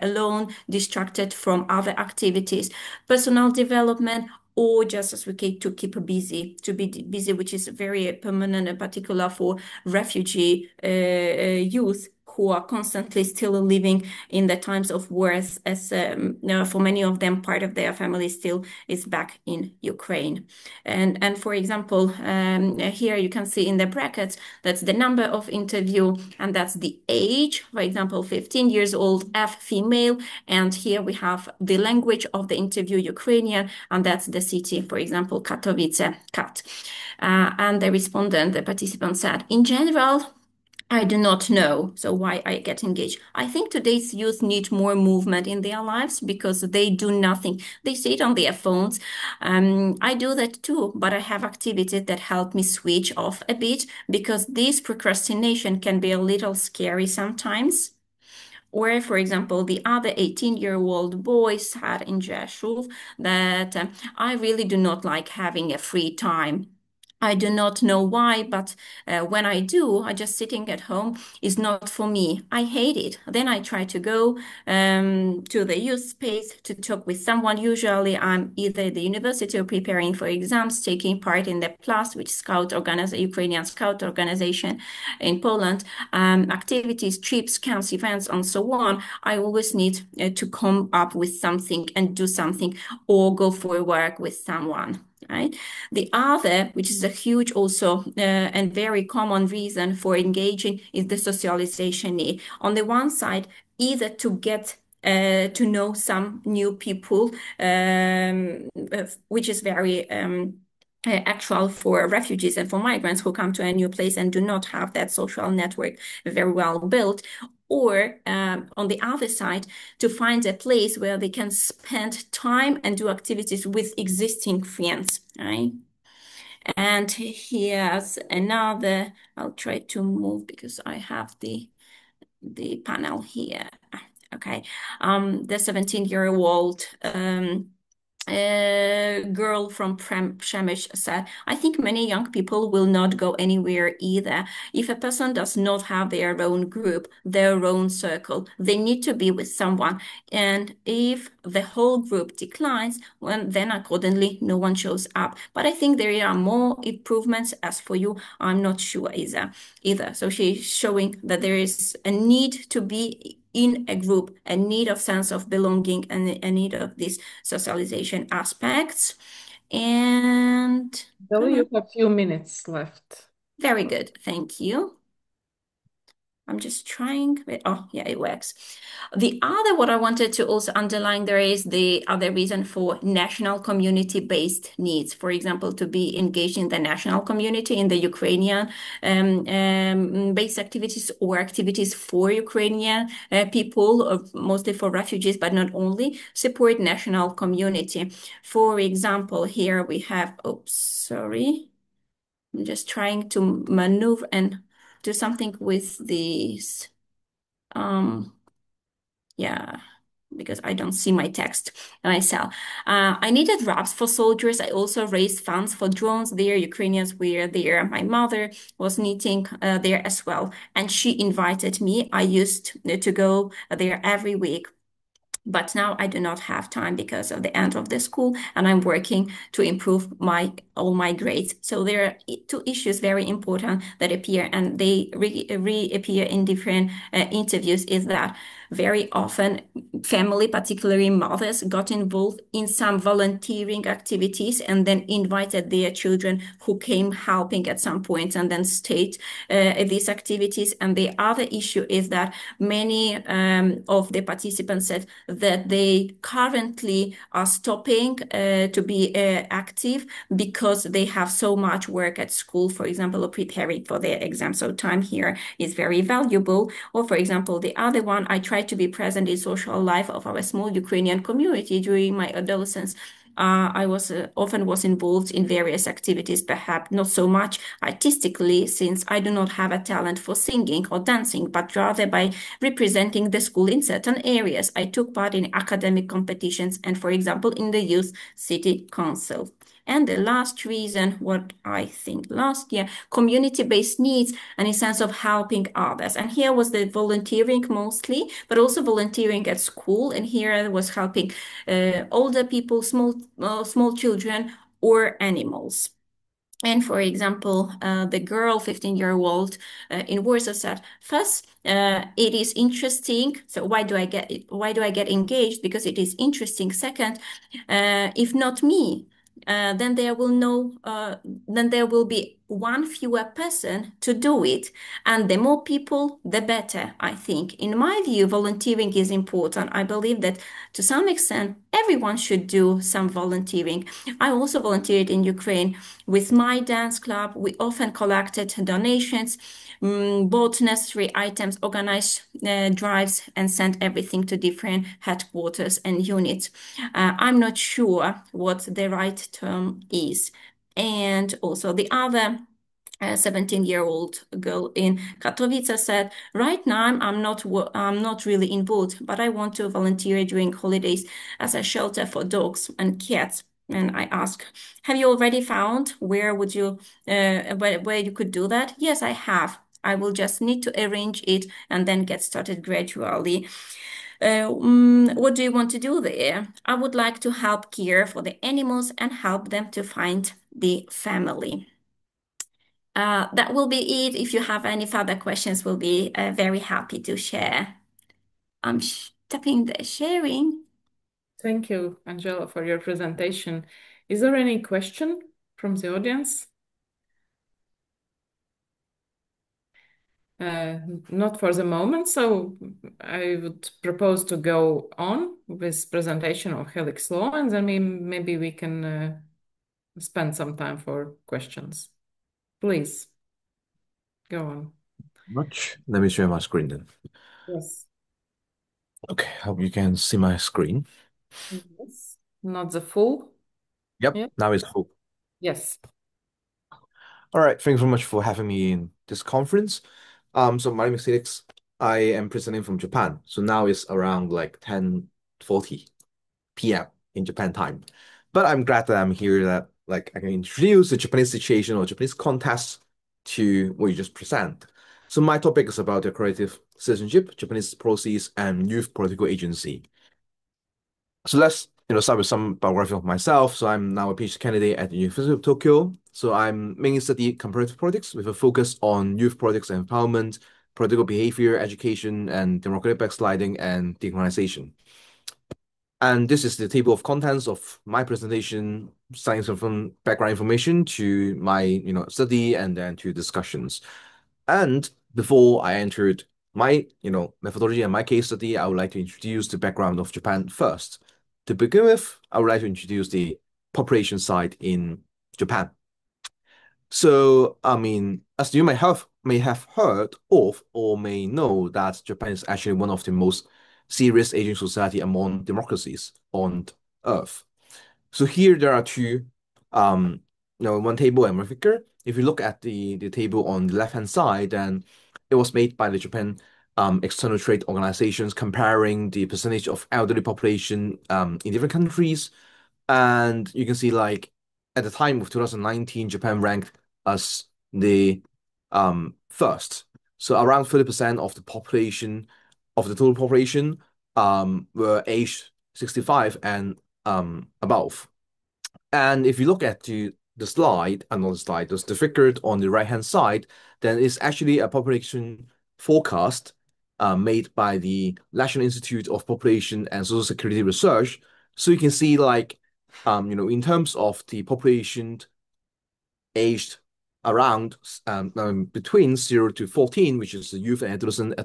alone, distracted from other activities, personal development, or just as we to keep busy, to be busy, which is very permanent, in particular for refugee youth who are constantly still living in the times of war, as for many of them, part of their family still is back in Ukraine. And for example, here you can see in the brackets, that's the number of interview, and that's the age, for example, 15 years old, F, female, and here we have the language of the interview, Ukrainian, and that's the city, for example, Katowice, Kat. And the respondent, the participant said, in general, I do not know. So why I get engaged? I think today's youth need more movement in their lives because they do nothing. They sit on their phones. I do that too, but I have activities that help me switch off a bit because this procrastination can be a little scary sometimes. Or, for example, the other 18-year-old boy said in Rzeszów that I really do not like having a free time. I do not know why, but when I do, I just sitting at home is not for me. I hate it. Then I try to go to the youth space to talk with someone. Usually I'm either at the university or preparing for exams, taking part in the PLUS, which is Ukrainian Scout organization in Poland, activities, trips, camps, events, and so on. I always need to come up with something and do something or go for a work with someone. Right. The other, which is a huge also and very common reason for engaging, is the socialization need. On the one side, either to get to know some new people, which is very actual for refugees and for migrants who come to a new place and do not have that social network very well built, or on the other side, to find a place where they can spend time and do activities with existing friends, right? And here's another, I'll try to move because I have the panel here. Okay, the 17-year-old girl from Przemyśl said, I think many young people will not go anywhere either. If a person does not have their own group, their own circle, they need to be with someone. And if the whole group declines, well, then accordingly, no one shows up. But I think there are more improvements. As for you, I'm not sure either. So she's showing that there is a need to be in a group, a need of sense of belonging and a need of these socialization aspects. And Though you have a few minutes left. Very good, thank you. I'm just trying, oh yeah, it works. The other, what I wanted to also underline there is the other reason for national community-based needs. For example, to be engaged in the national community, in the Ukrainian based activities or activities for Ukrainian people, mostly for refugees, but not only, support national community. For example, here we have, oops, sorry. I'm just trying to maneuver and do something with these. Yeah, because I don't see my text myself. I needed wraps for soldiers. I also raised funds for drones there. Ukrainians were there. My mother was knitting there as well. And she invited me. I used to go there every week. But now I do not have time because of the end of the school, and I'm working to improve all my grades. So there are two issues very important that appear, and they reappear in different interviews, is that very often family, particularly mothers, got involved in some volunteering activities and then invited their children who came helping at some point and then stayed at these activities. And the other issue is that many of the participants said that they currently are stopping to be active because they have so much work at school, for example, or preparing for their exam. So time here is very valuable. Or for example, the other one, I try to be present in social life of our small Ukrainian community during my adolescence. I often was involved in various activities, perhaps not so much artistically, since I do not have a talent for singing or dancing, but rather by representing the school in certain areas. I took part in academic competitions and, for example, in the youth city council. And the last reason, what I think last year, community-based needs and a sense of helping others. And here was the volunteering mostly, but also volunteering at school. And here I was helping older people, small children, or animals. And for example, the girl, 15-year-old in Warsaw said, first, it is interesting. So why do I get engaged? Because it is interesting. Second, if not me, then there will be one fewer person to do it. And the more people, the better, I think. In my view, volunteering is important. I believe that to some extent, everyone should do some volunteering. I also volunteered in Ukraine with my dance club. We often collected donations, bought necessary items, organized drives, and sent everything to different headquarters and units. I'm not sure what the right term is. And also the other 17-year-old girl in Katowice said, right now I'm not really involved, but I want to volunteer during holidays as a shelter for dogs and cats. And I asked, have you already found where you could do that? Yes, I have. I will just need to arrange it and then get started gradually. What do you want to do there? I would like to help care for the animals and help them to find the family. That will be it. If you have any further questions, we'll be very happy to share. I'm stopping the sharing. Thank you, Angela, for your presentation. Is there any question from the audience? Not for the moment, so I would propose to go on with presentation of Helix Law, and then maybe we can spend some time for questions. Please, go on. Much. Let me share my screen then. Yes. Okay, hope you can see my screen. Yes. Not the full? Yep, Yeah. now it's full. Yes. All right, thanks very much for having me in this conference. So my name is Felix. I am presenting from Japan. So now it's around like 10:40 p.m. in Japan time. But I'm glad that I'm here that like I can introduce the Japanese situation or Japanese context to what you just present. So my topic is about decorative citizenship, Japanese policies, and youth political agency. So let's start with some biography of myself. So I'm now a PhD candidate at the University of Tokyo. So I'm mainly studying comparative politics with a focus on youth politics and empowerment, political behavior, education, and democratic backsliding and decolonization. And this is the table of contents of my presentation, starting from background information to my study and then to discussions. And before I entered my methodology and my case study, I would like to introduce the background of Japan first. To begin with, I would like to introduce the population side in Japan. So, I mean, as you may have heard of or may know that Japan is actually one of the most serious aging society among democracies on Earth. So here there are two, one table and one figure. If you look at the table on the left-hand side, then it was made by the Japan external trade organizations comparing the percentage of elderly population in different countries. And you can see like at the time of 2019, Japan ranked as the first. So around 30% of the population, of the total population, were aged 65 and above. And if you look at the slide, another slide, there's the figure on the right-hand side, then it's actually a population forecast made by the National Institute of Population and Social Security Research. So you can see like, in terms of the population aged around between 0 to 14, which is the youth and adolescent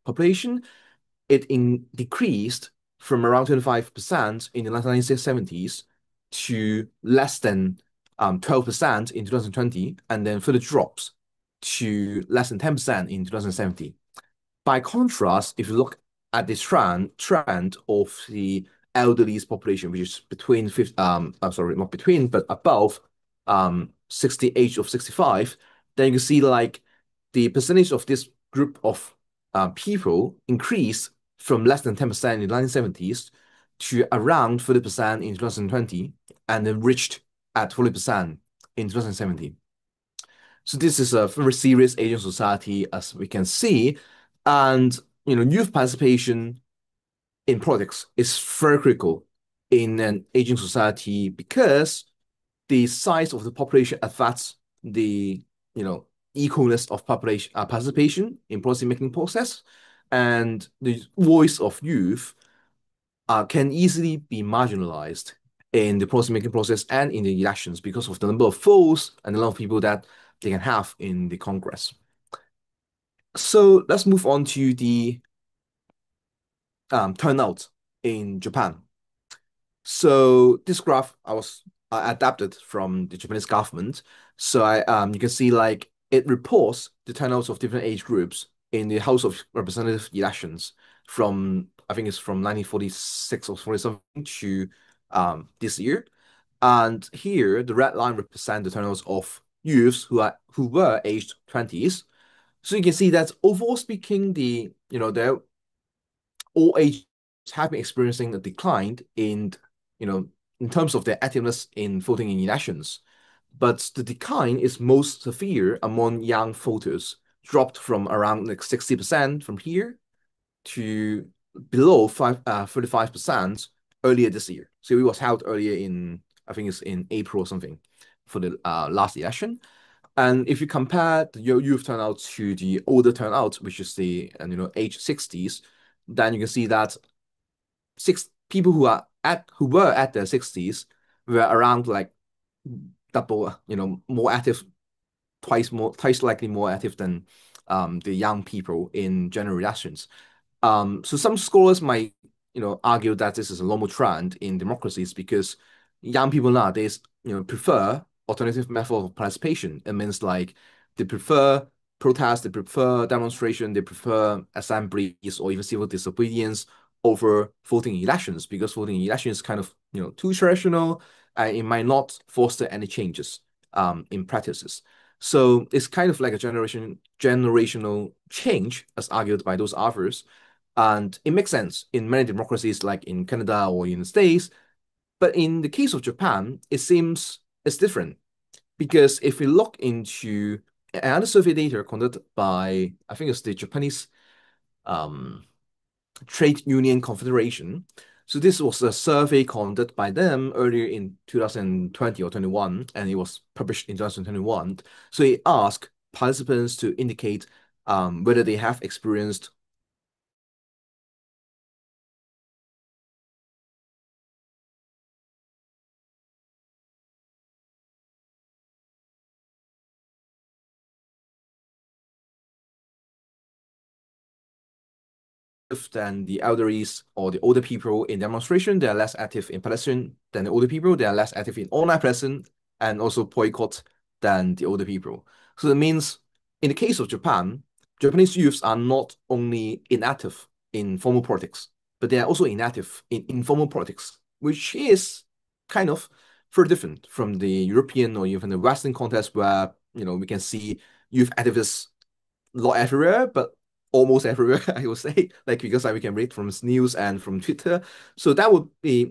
population, it decreased from around 25% in the 1970s to less than 12% in 2020, and then further drops to less than 10% in 2070. By contrast, if you look at this trend of the elderly population, which is between not between, but above age of 65, then you can see like the percentage of this group of people increased from less than 10% in the 1970s to around 30% in 2020, and then reached at 40% in 2017. So this is a very serious aging society, as we can see, and youth participation in politics is very critical in an aging society because the size of the population affects the equalness of population participation in policy making process, and the voice of youth can easily be marginalized in the policy making process and in the elections because of the number of votes and the number of people that they can have in the Congress. So let's move on to the turnout in Japan. So this graph I was adapted from the Japanese government. So you can see like it reports the turnouts of different age groups in the House of Representative elections from I think it's from 1946 or 47 to this year. And here the red line represents the turnouts of youths who were aged 20s. So you can see that overall speaking, they're all ages have been experiencing a decline in terms of their activeness in voting in elections. But the decline is most severe among young voters, dropped from around like 60% from here to below 35% earlier this year. So it was held earlier in, I think it's in April or something for the last election. And if you compare the youth turnout to the older turnout, which is the age 60s, then you can see that people who were at their 60s were around like double, more active, twice likely more active than the young people in general elections. So some scholars might argue that this is a normal trend in democracies because young people nowadays prefer alternative method of participation. It means like they prefer protest, they prefer demonstration, they prefer assemblies or even civil disobedience over voting in elections because voting in elections is kind of too traditional and it might not foster any changes in practices. So it's kind of like a generational change as argued by those authors. And it makes sense in many democracies like in Canada or in the States. But in the case of Japan, it seems it's different. Because if we look into another survey data conducted by, I think it's the Japanese Trade Union Confederation. So this was a survey conducted by them earlier in 2020 or 21, and it was published in 2021. So it asked participants to indicate whether they have experienced than the elderlies or the older people in demonstration. They are less active in pedestrian than the older people. They are less active in online pedestrian and also boycott than the older people. So that means in the case of Japan, Japanese youths are not only inactive in formal politics, but they are also inactive in informal politics, which is kind of very different from the European or even the Western context where, we can see youth activists not everywhere, but almost everywhere, I would say, like because we can read from news and from Twitter. So that would be,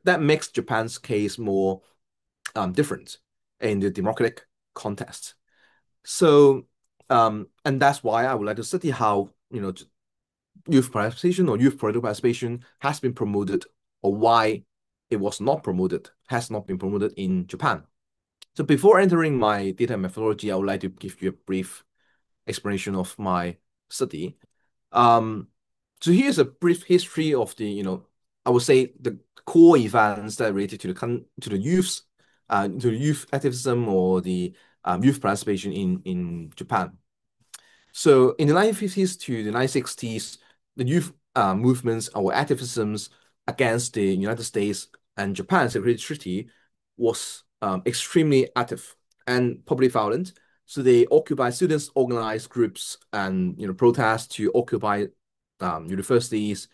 that makes Japan's case more different in the democratic context. So, and that's why I would like to study how, youth participation or youth political participation has been promoted or why it was not promoted, has not been promoted in Japan. So before entering my data methodology, I would like to give you a brief explanation of my study. So here's a brief history of the, I would say the core events that are related to the youth activism or the youth participation in Japan. So in the 1950s to the 1960s, the youth movements or activisms against the United States and Japan's Security Treaty was extremely active and probably violent. So they occupy students, organized groups, and protest to occupy universities,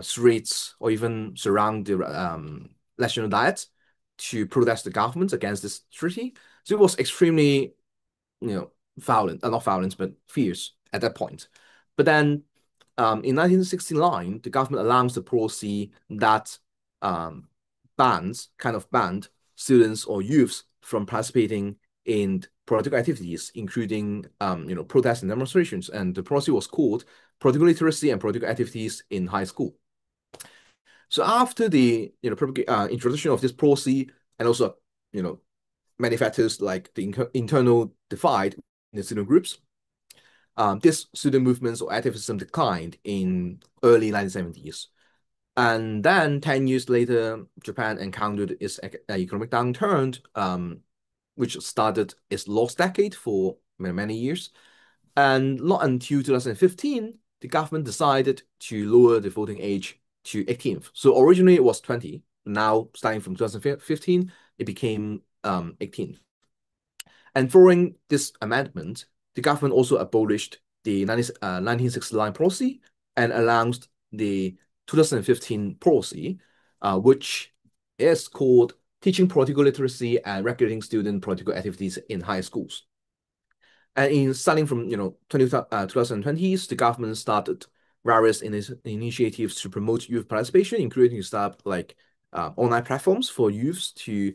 streets, or even surround the national diet to protest the government against this treaty. So it was extremely, violent, not violent, but fierce at that point. But then in 1969, the government announced a policy that banned students or youths from participating in political activities, including protests and demonstrations. And the policy was called Political Literacy and Political Activities in High School. So after the introduction of this policy, and also many factors like the internal divide in the student groups, this student movements or activism declined in early 1970s. And then 10 years later, Japan encountered its economic downturn, which started its lost decade for many years. And not until 2015, the government decided to lower the voting age to 18. So originally it was 20. Now, starting from 2015, it became 18. And following this amendment, the government also abolished the 1969 policy and announced the 2015 policy, which is called Teaching Political Literacy and Regulating Student Political Activities in High Schools. And starting from 2020s, the government started various initiatives to promote youth participation, including to start online platforms for youths to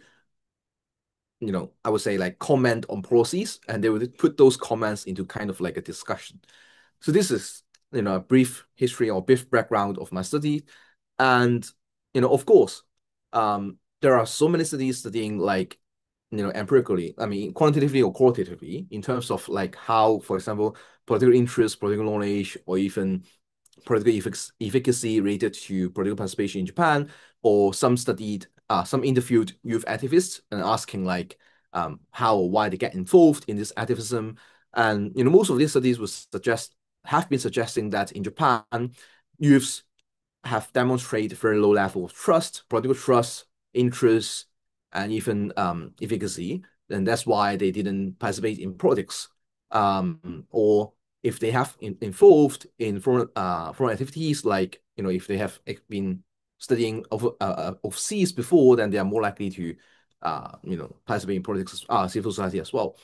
I would say comment on policies, and they would put those comments into kind of like a discussion. So this is a brief history or brief background of my study, and of course, there are so many studies studying empirically, I mean quantitatively or qualitatively, in terms of how, for example, political interest, political knowledge, or even political efficacy related to political participation in Japan, or some interviewed youth activists and asking how or why they get involved in this activism. And most of these studies have been suggesting that in Japan, youths have demonstrated very low level of trust, political trust, interest, and even efficacy. And that's why they didn't participate in politics. Or if they have involved in foreign activities, if they have been studying overseas before, then they are more likely to participate in politics, civil society as well.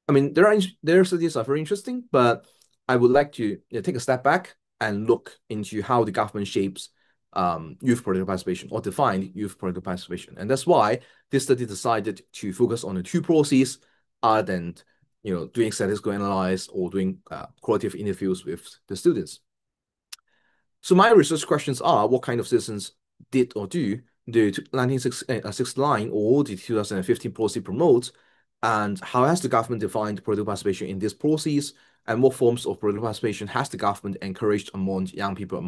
I mean, their studies are very interesting, but I would like to take a step back and look into how the government shapes youth political participation or define youth political participation. And that's why this study decided to focus on the two policies other than doing statistical analysis or doing qualitative interviews with the students. So my research questions are: what kind of citizens did or do the 1969 or the 2015 policy promote, and how has the government defined political participation in these policies, and what forms of political participation has the government encouraged among young people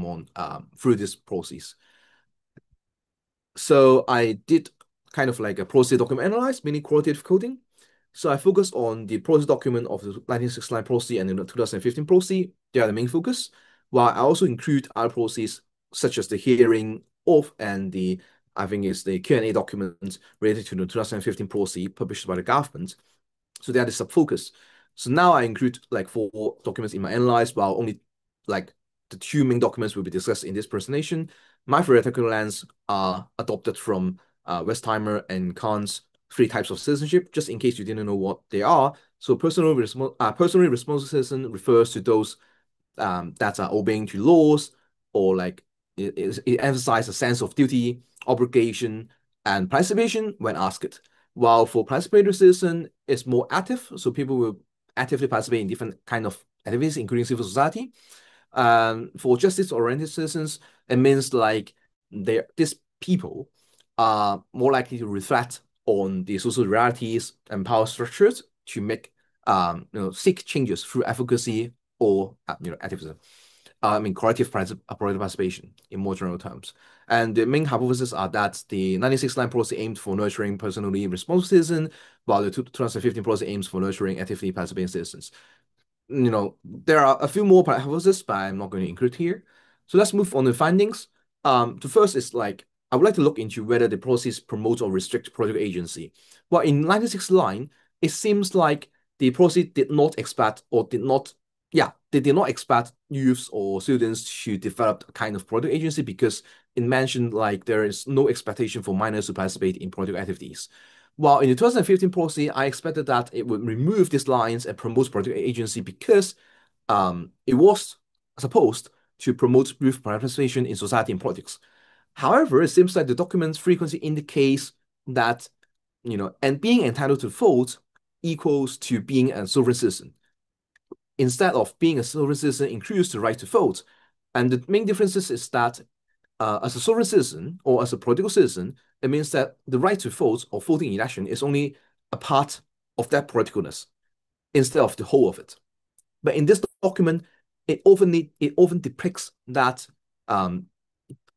through these policies? So I did kind of like a policy document analysis, meaning qualitative coding. So I focused on the policy document of the 1969 policy and the 2015 policy. They are the main focus, while I also include other policies such as the hearing of and the Q&A document related to the 2015 policy published by the government. So they are the sub-focus. So now I include 4 documents in my analysis, while only the 2 main documents will be discussed in this presentation. My theoretical lens are adopted from Westheimer and Kahn's 3 types of citizenship, just in case you didn't know what they are. So personally responsible citizen refers to those that are obeying to laws, or it emphasizes a sense of duty, obligation, and participation when asked. While for participatory citizen, it's more active, so people will actively participate in different kind of activities, including civil society. For justice-oriented citizens, it means these people are more likely to reflect on the social realities and power structures to make seek changes through advocacy or activism. I mean, collective political participation in more general terms. And the main hypotheses are that the 1969 policy aimed for nurturing personally responsible citizens, while the 2015 policy aims for nurturing actively participating citizens. There are a few more hypotheses, but I'm not going to include here. So let's move on to findings. The first is I would like to look into whether the policies promote or restrict political agency. Well, in 1969, it seems like the policy did not expect youths or students to develop a kind of political agency, because it mentioned there is no expectation for minors to participate in political activities. While in the 2015 policy, I expected that it would remove these lines and promote political agency, because it was supposed to promote youth participation in society and politics. However, it seems like the document frequently indicates that, and being entitled to vote equals to being a sovereign citizen. Instead of being a sovereign citizen includes the right to vote. And the main differences is that as a sovereign citizen or as a political citizen, it means that the right to vote or voting in election is only a part of that politicalness instead of the whole of it. But in this document, it often depicts that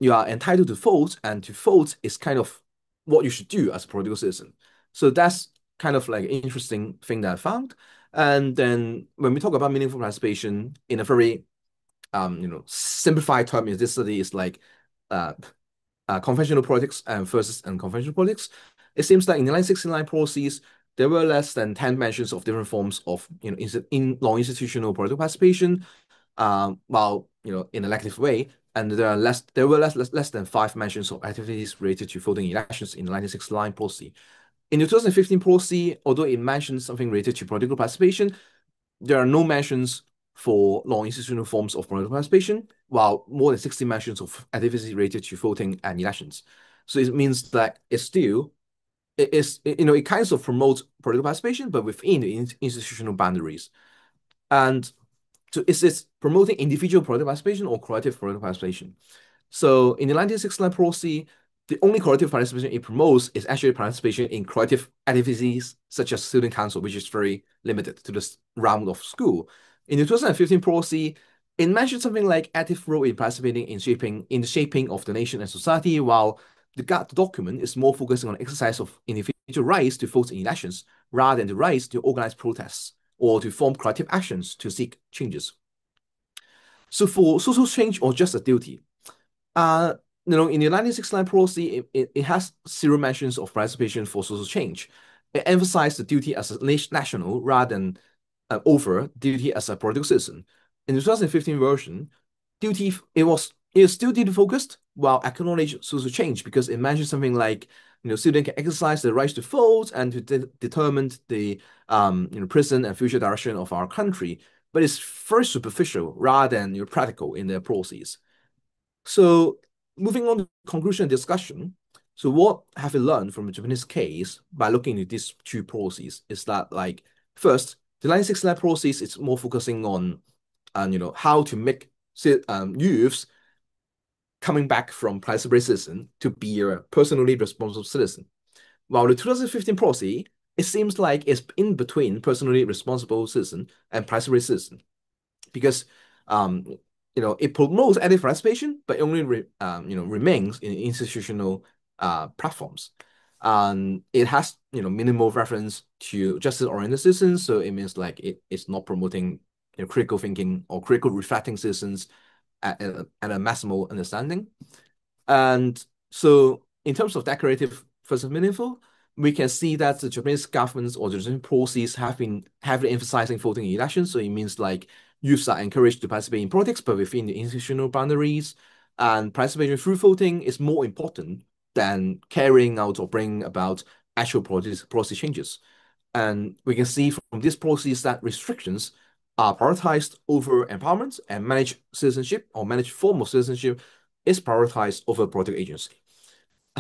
you are entitled to vote, and to vote is kind of what you should do as a political citizen. So that's kind of like an interesting thing that I found. And then when we talk about meaningful participation in a very simplified term, in this study is like conventional politics versus unconventional politics. It seems that in the 1969 policies, there were less than 10 mentions of different forms of in non-institutional political participation, while in a negative way, and there were less than 5 mentions of activities related to voting elections in the 1969 policy. In the 2015 policy, although it mentions something related to political participation, there are no mentions for non-institutional forms of political participation, while more than 60 mentions of activities related to voting and elections. So it means that it kind of promotes political participation, but within the institutional boundaries. And so is this promoting individual political participation or collective political participation? So in the 1969 policy, the only collective participation it promotes is actually participation in collective activities such as student council, which is very limited to the round of school. In the 2015 policy, it mentioned something like active role in participating in the shaping of the nation and society, while the document is more focusing on exercise of individual rights to vote in elections rather than the rights to organize protests or to form collective actions to seek changes. So for social change or just a duty, in the 1969 policy, it has 0 mentions of participation for social change. It emphasized the duty as a national rather than over duty as a political citizen. In the 2015 version, it is still duty focused while acknowledge social change, because it mentions something like student can exercise the right to vote and to determine the present and future direction of our country, but it's very superficial rather than practical in their policies. So moving on to conclusion and discussion. So what have we learned from the Japanese case by looking at these 2 policies is that, like, first, the 1969 policies is more focusing on how to make youths coming back from participatory citizen to be a personally responsible citizen. While the 2015 policy, it seems like it's in between personally responsible citizen and participatory citizen, because it promotes active participation, but it only remains in institutional platforms. And it has minimal reference to justice-oriented citizens, so it means like it's not promoting critical thinking or critical reflecting citizens at a maximal understanding. And so in terms of decorative versus meaningful, we can see that the Japanese governments or the Japanese policies have been heavily emphasizing voting in elections. So it means like youths are encouraged to participate in politics, but within the institutional boundaries. And participation through voting is more important than carrying out or bringing about actual policy changes. And we can see from these policies that restrictions are prioritized over empowerment, and managed citizenship or managed form of citizenship is prioritized over political agency.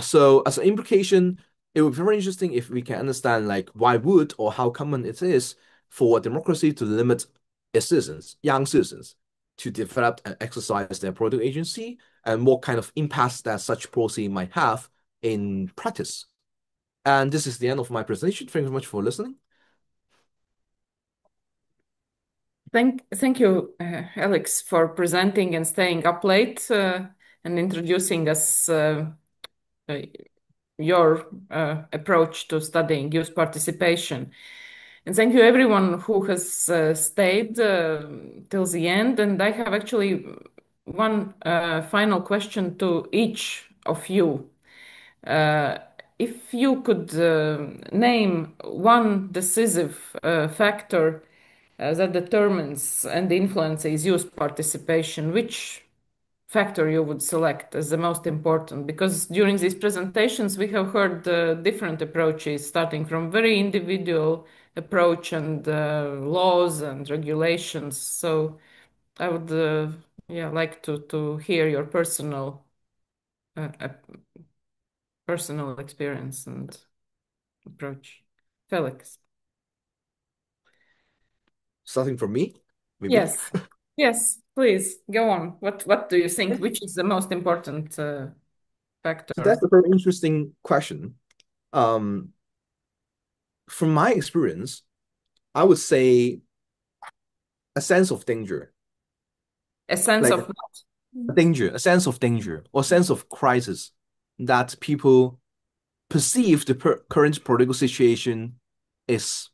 So as an implication, it would be very interesting if we can understand like why would or how common it is for a democracy to limit its citizens, young citizens, to develop and exercise their political agency, and what kind of impacts that such policy might have in practice. And this is the end of my presentation. Thank you very much for listening. Thank you, Alex, for presenting and staying up late and introducing us your approach to studying youth participation. And thank you everyone who has stayed till the end. And I have actually one final question to each of you. If you could name one decisive factor that determines and influences youth participation, which factor you would select as the most important? Because during these presentations, we have heard different approaches, starting from very individual approach and laws and regulations. So I would like to hear your personal personal experience and approach. Felix. Starting from me, maybe. Yes. Yes, please go on. What do you think? Which is the most important So factor? that's a very interesting question. From my experience, I would say a sense of danger. A sense Like of what? danger, a sense of danger or sense of crisis that people perceive the current political situation is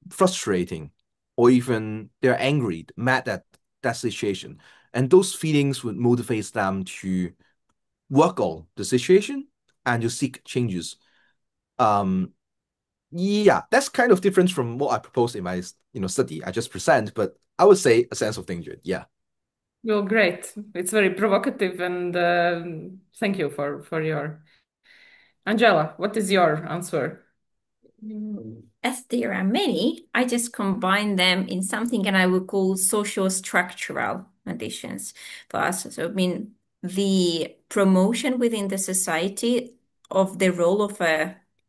frustrating, or even they're angry, mad at that situation. And those feelings would motivate them to work on the situation and to seek changes. Yeah, that's kind of different from what I proposed in my study I just present, but I would say a sense of danger. Yeah. Well, great. It's very provocative, and thank you for your. Angela, what is your answer? As there are many, I just combine them in something that I would call social structural additions for us. So, I mean, the promotion within the society of the role of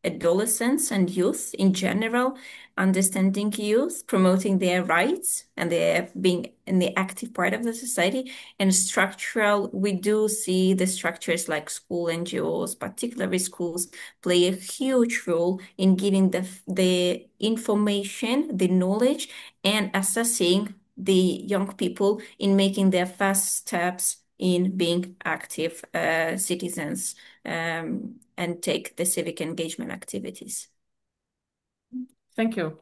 adolescents and youth in general, understanding youth, promoting their rights and their being in the active part of the society. And structural, we do see the structures like school NGOs, particularly schools, play a huge role in giving the information, the knowledge, and assessing the young people in making their first steps in being active citizens and take the civic engagement activities. Thank you.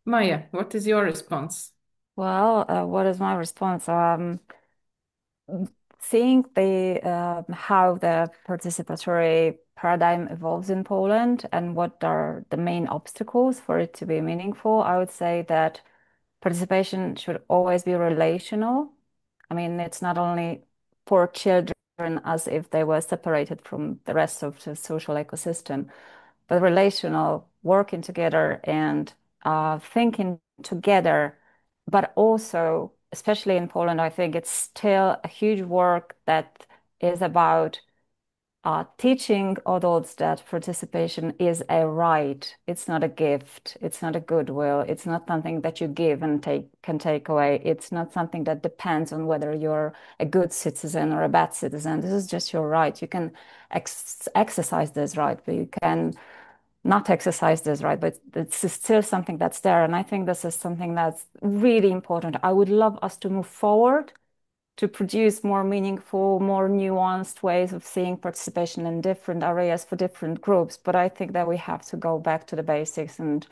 Maya, what is your response? Well, what is my response? Seeing how the participatory paradigm evolves in Poland and what are the main obstacles for it to be meaningful, I would say that participation should always be relational. I mean, it's not only for children as if they were separated from the rest of the social ecosystem, but relational, working together and thinking together, but also, especially in Poland, I think it's still a huge work that is about teaching adults that participation is a right. It's not a gift. It's not a goodwill. It's not something that you give and can take away. It's not something that depends on whether you're a good citizen or a bad citizen. This is just your right. You can exercise this right, but you can not exercise this right, but it's still something that's there. And I think this is something that's really important. I would love us to move forward to produce more meaningful, more nuanced ways of seeing participation in different areas for different groups. But I think that we have to go back to the basics and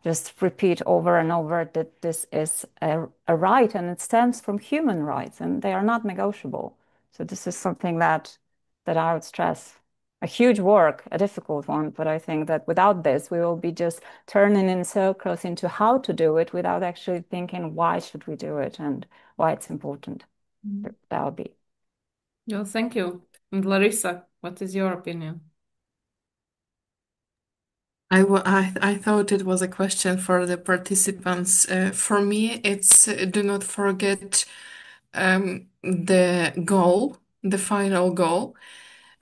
just repeat over and over that this is a right and it stems from human rights and they are not negotiable. So this is something that I would stress. A huge work, a difficult one, but I think that without this, we will be just turning in circles into how to do it without actually thinking why should we do it and why it's important. That would be. Well, thank you. And Larissa, what is your opinion? I thought it was a question for the participants. For me, it's do not forget the goal, the final goal,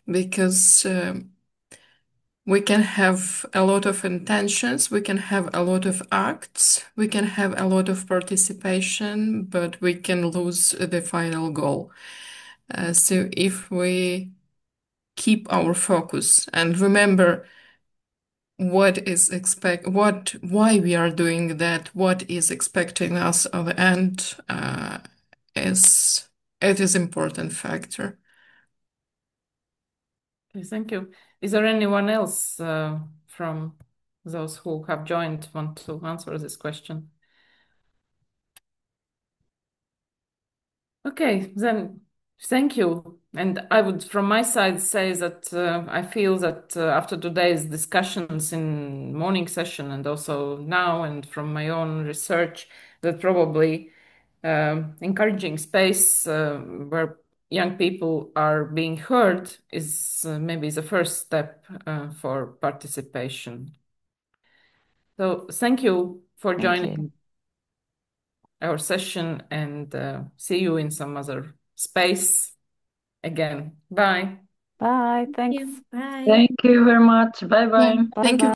because we can have a lot of intentions, we can have a lot of acts, we can have a lot of participation, but we can lose the final goal. So if we keep our focus and remember why we are doing that, what is expecting us at the end, it is important factor. Okay, thank you. Is there anyone else from those who have joined want to answer this question? Okay, then thank you. And I would, from my side, say that I feel that after today's discussions in morning session and also now and from my own research, that probably encouraging space where young people are being heard is maybe the first step for participation. So thank you for joining our session and see you in some other space again. Bye. Bye. Thank Thanks. you. Bye. Thank you very much. Bye bye. Thank you.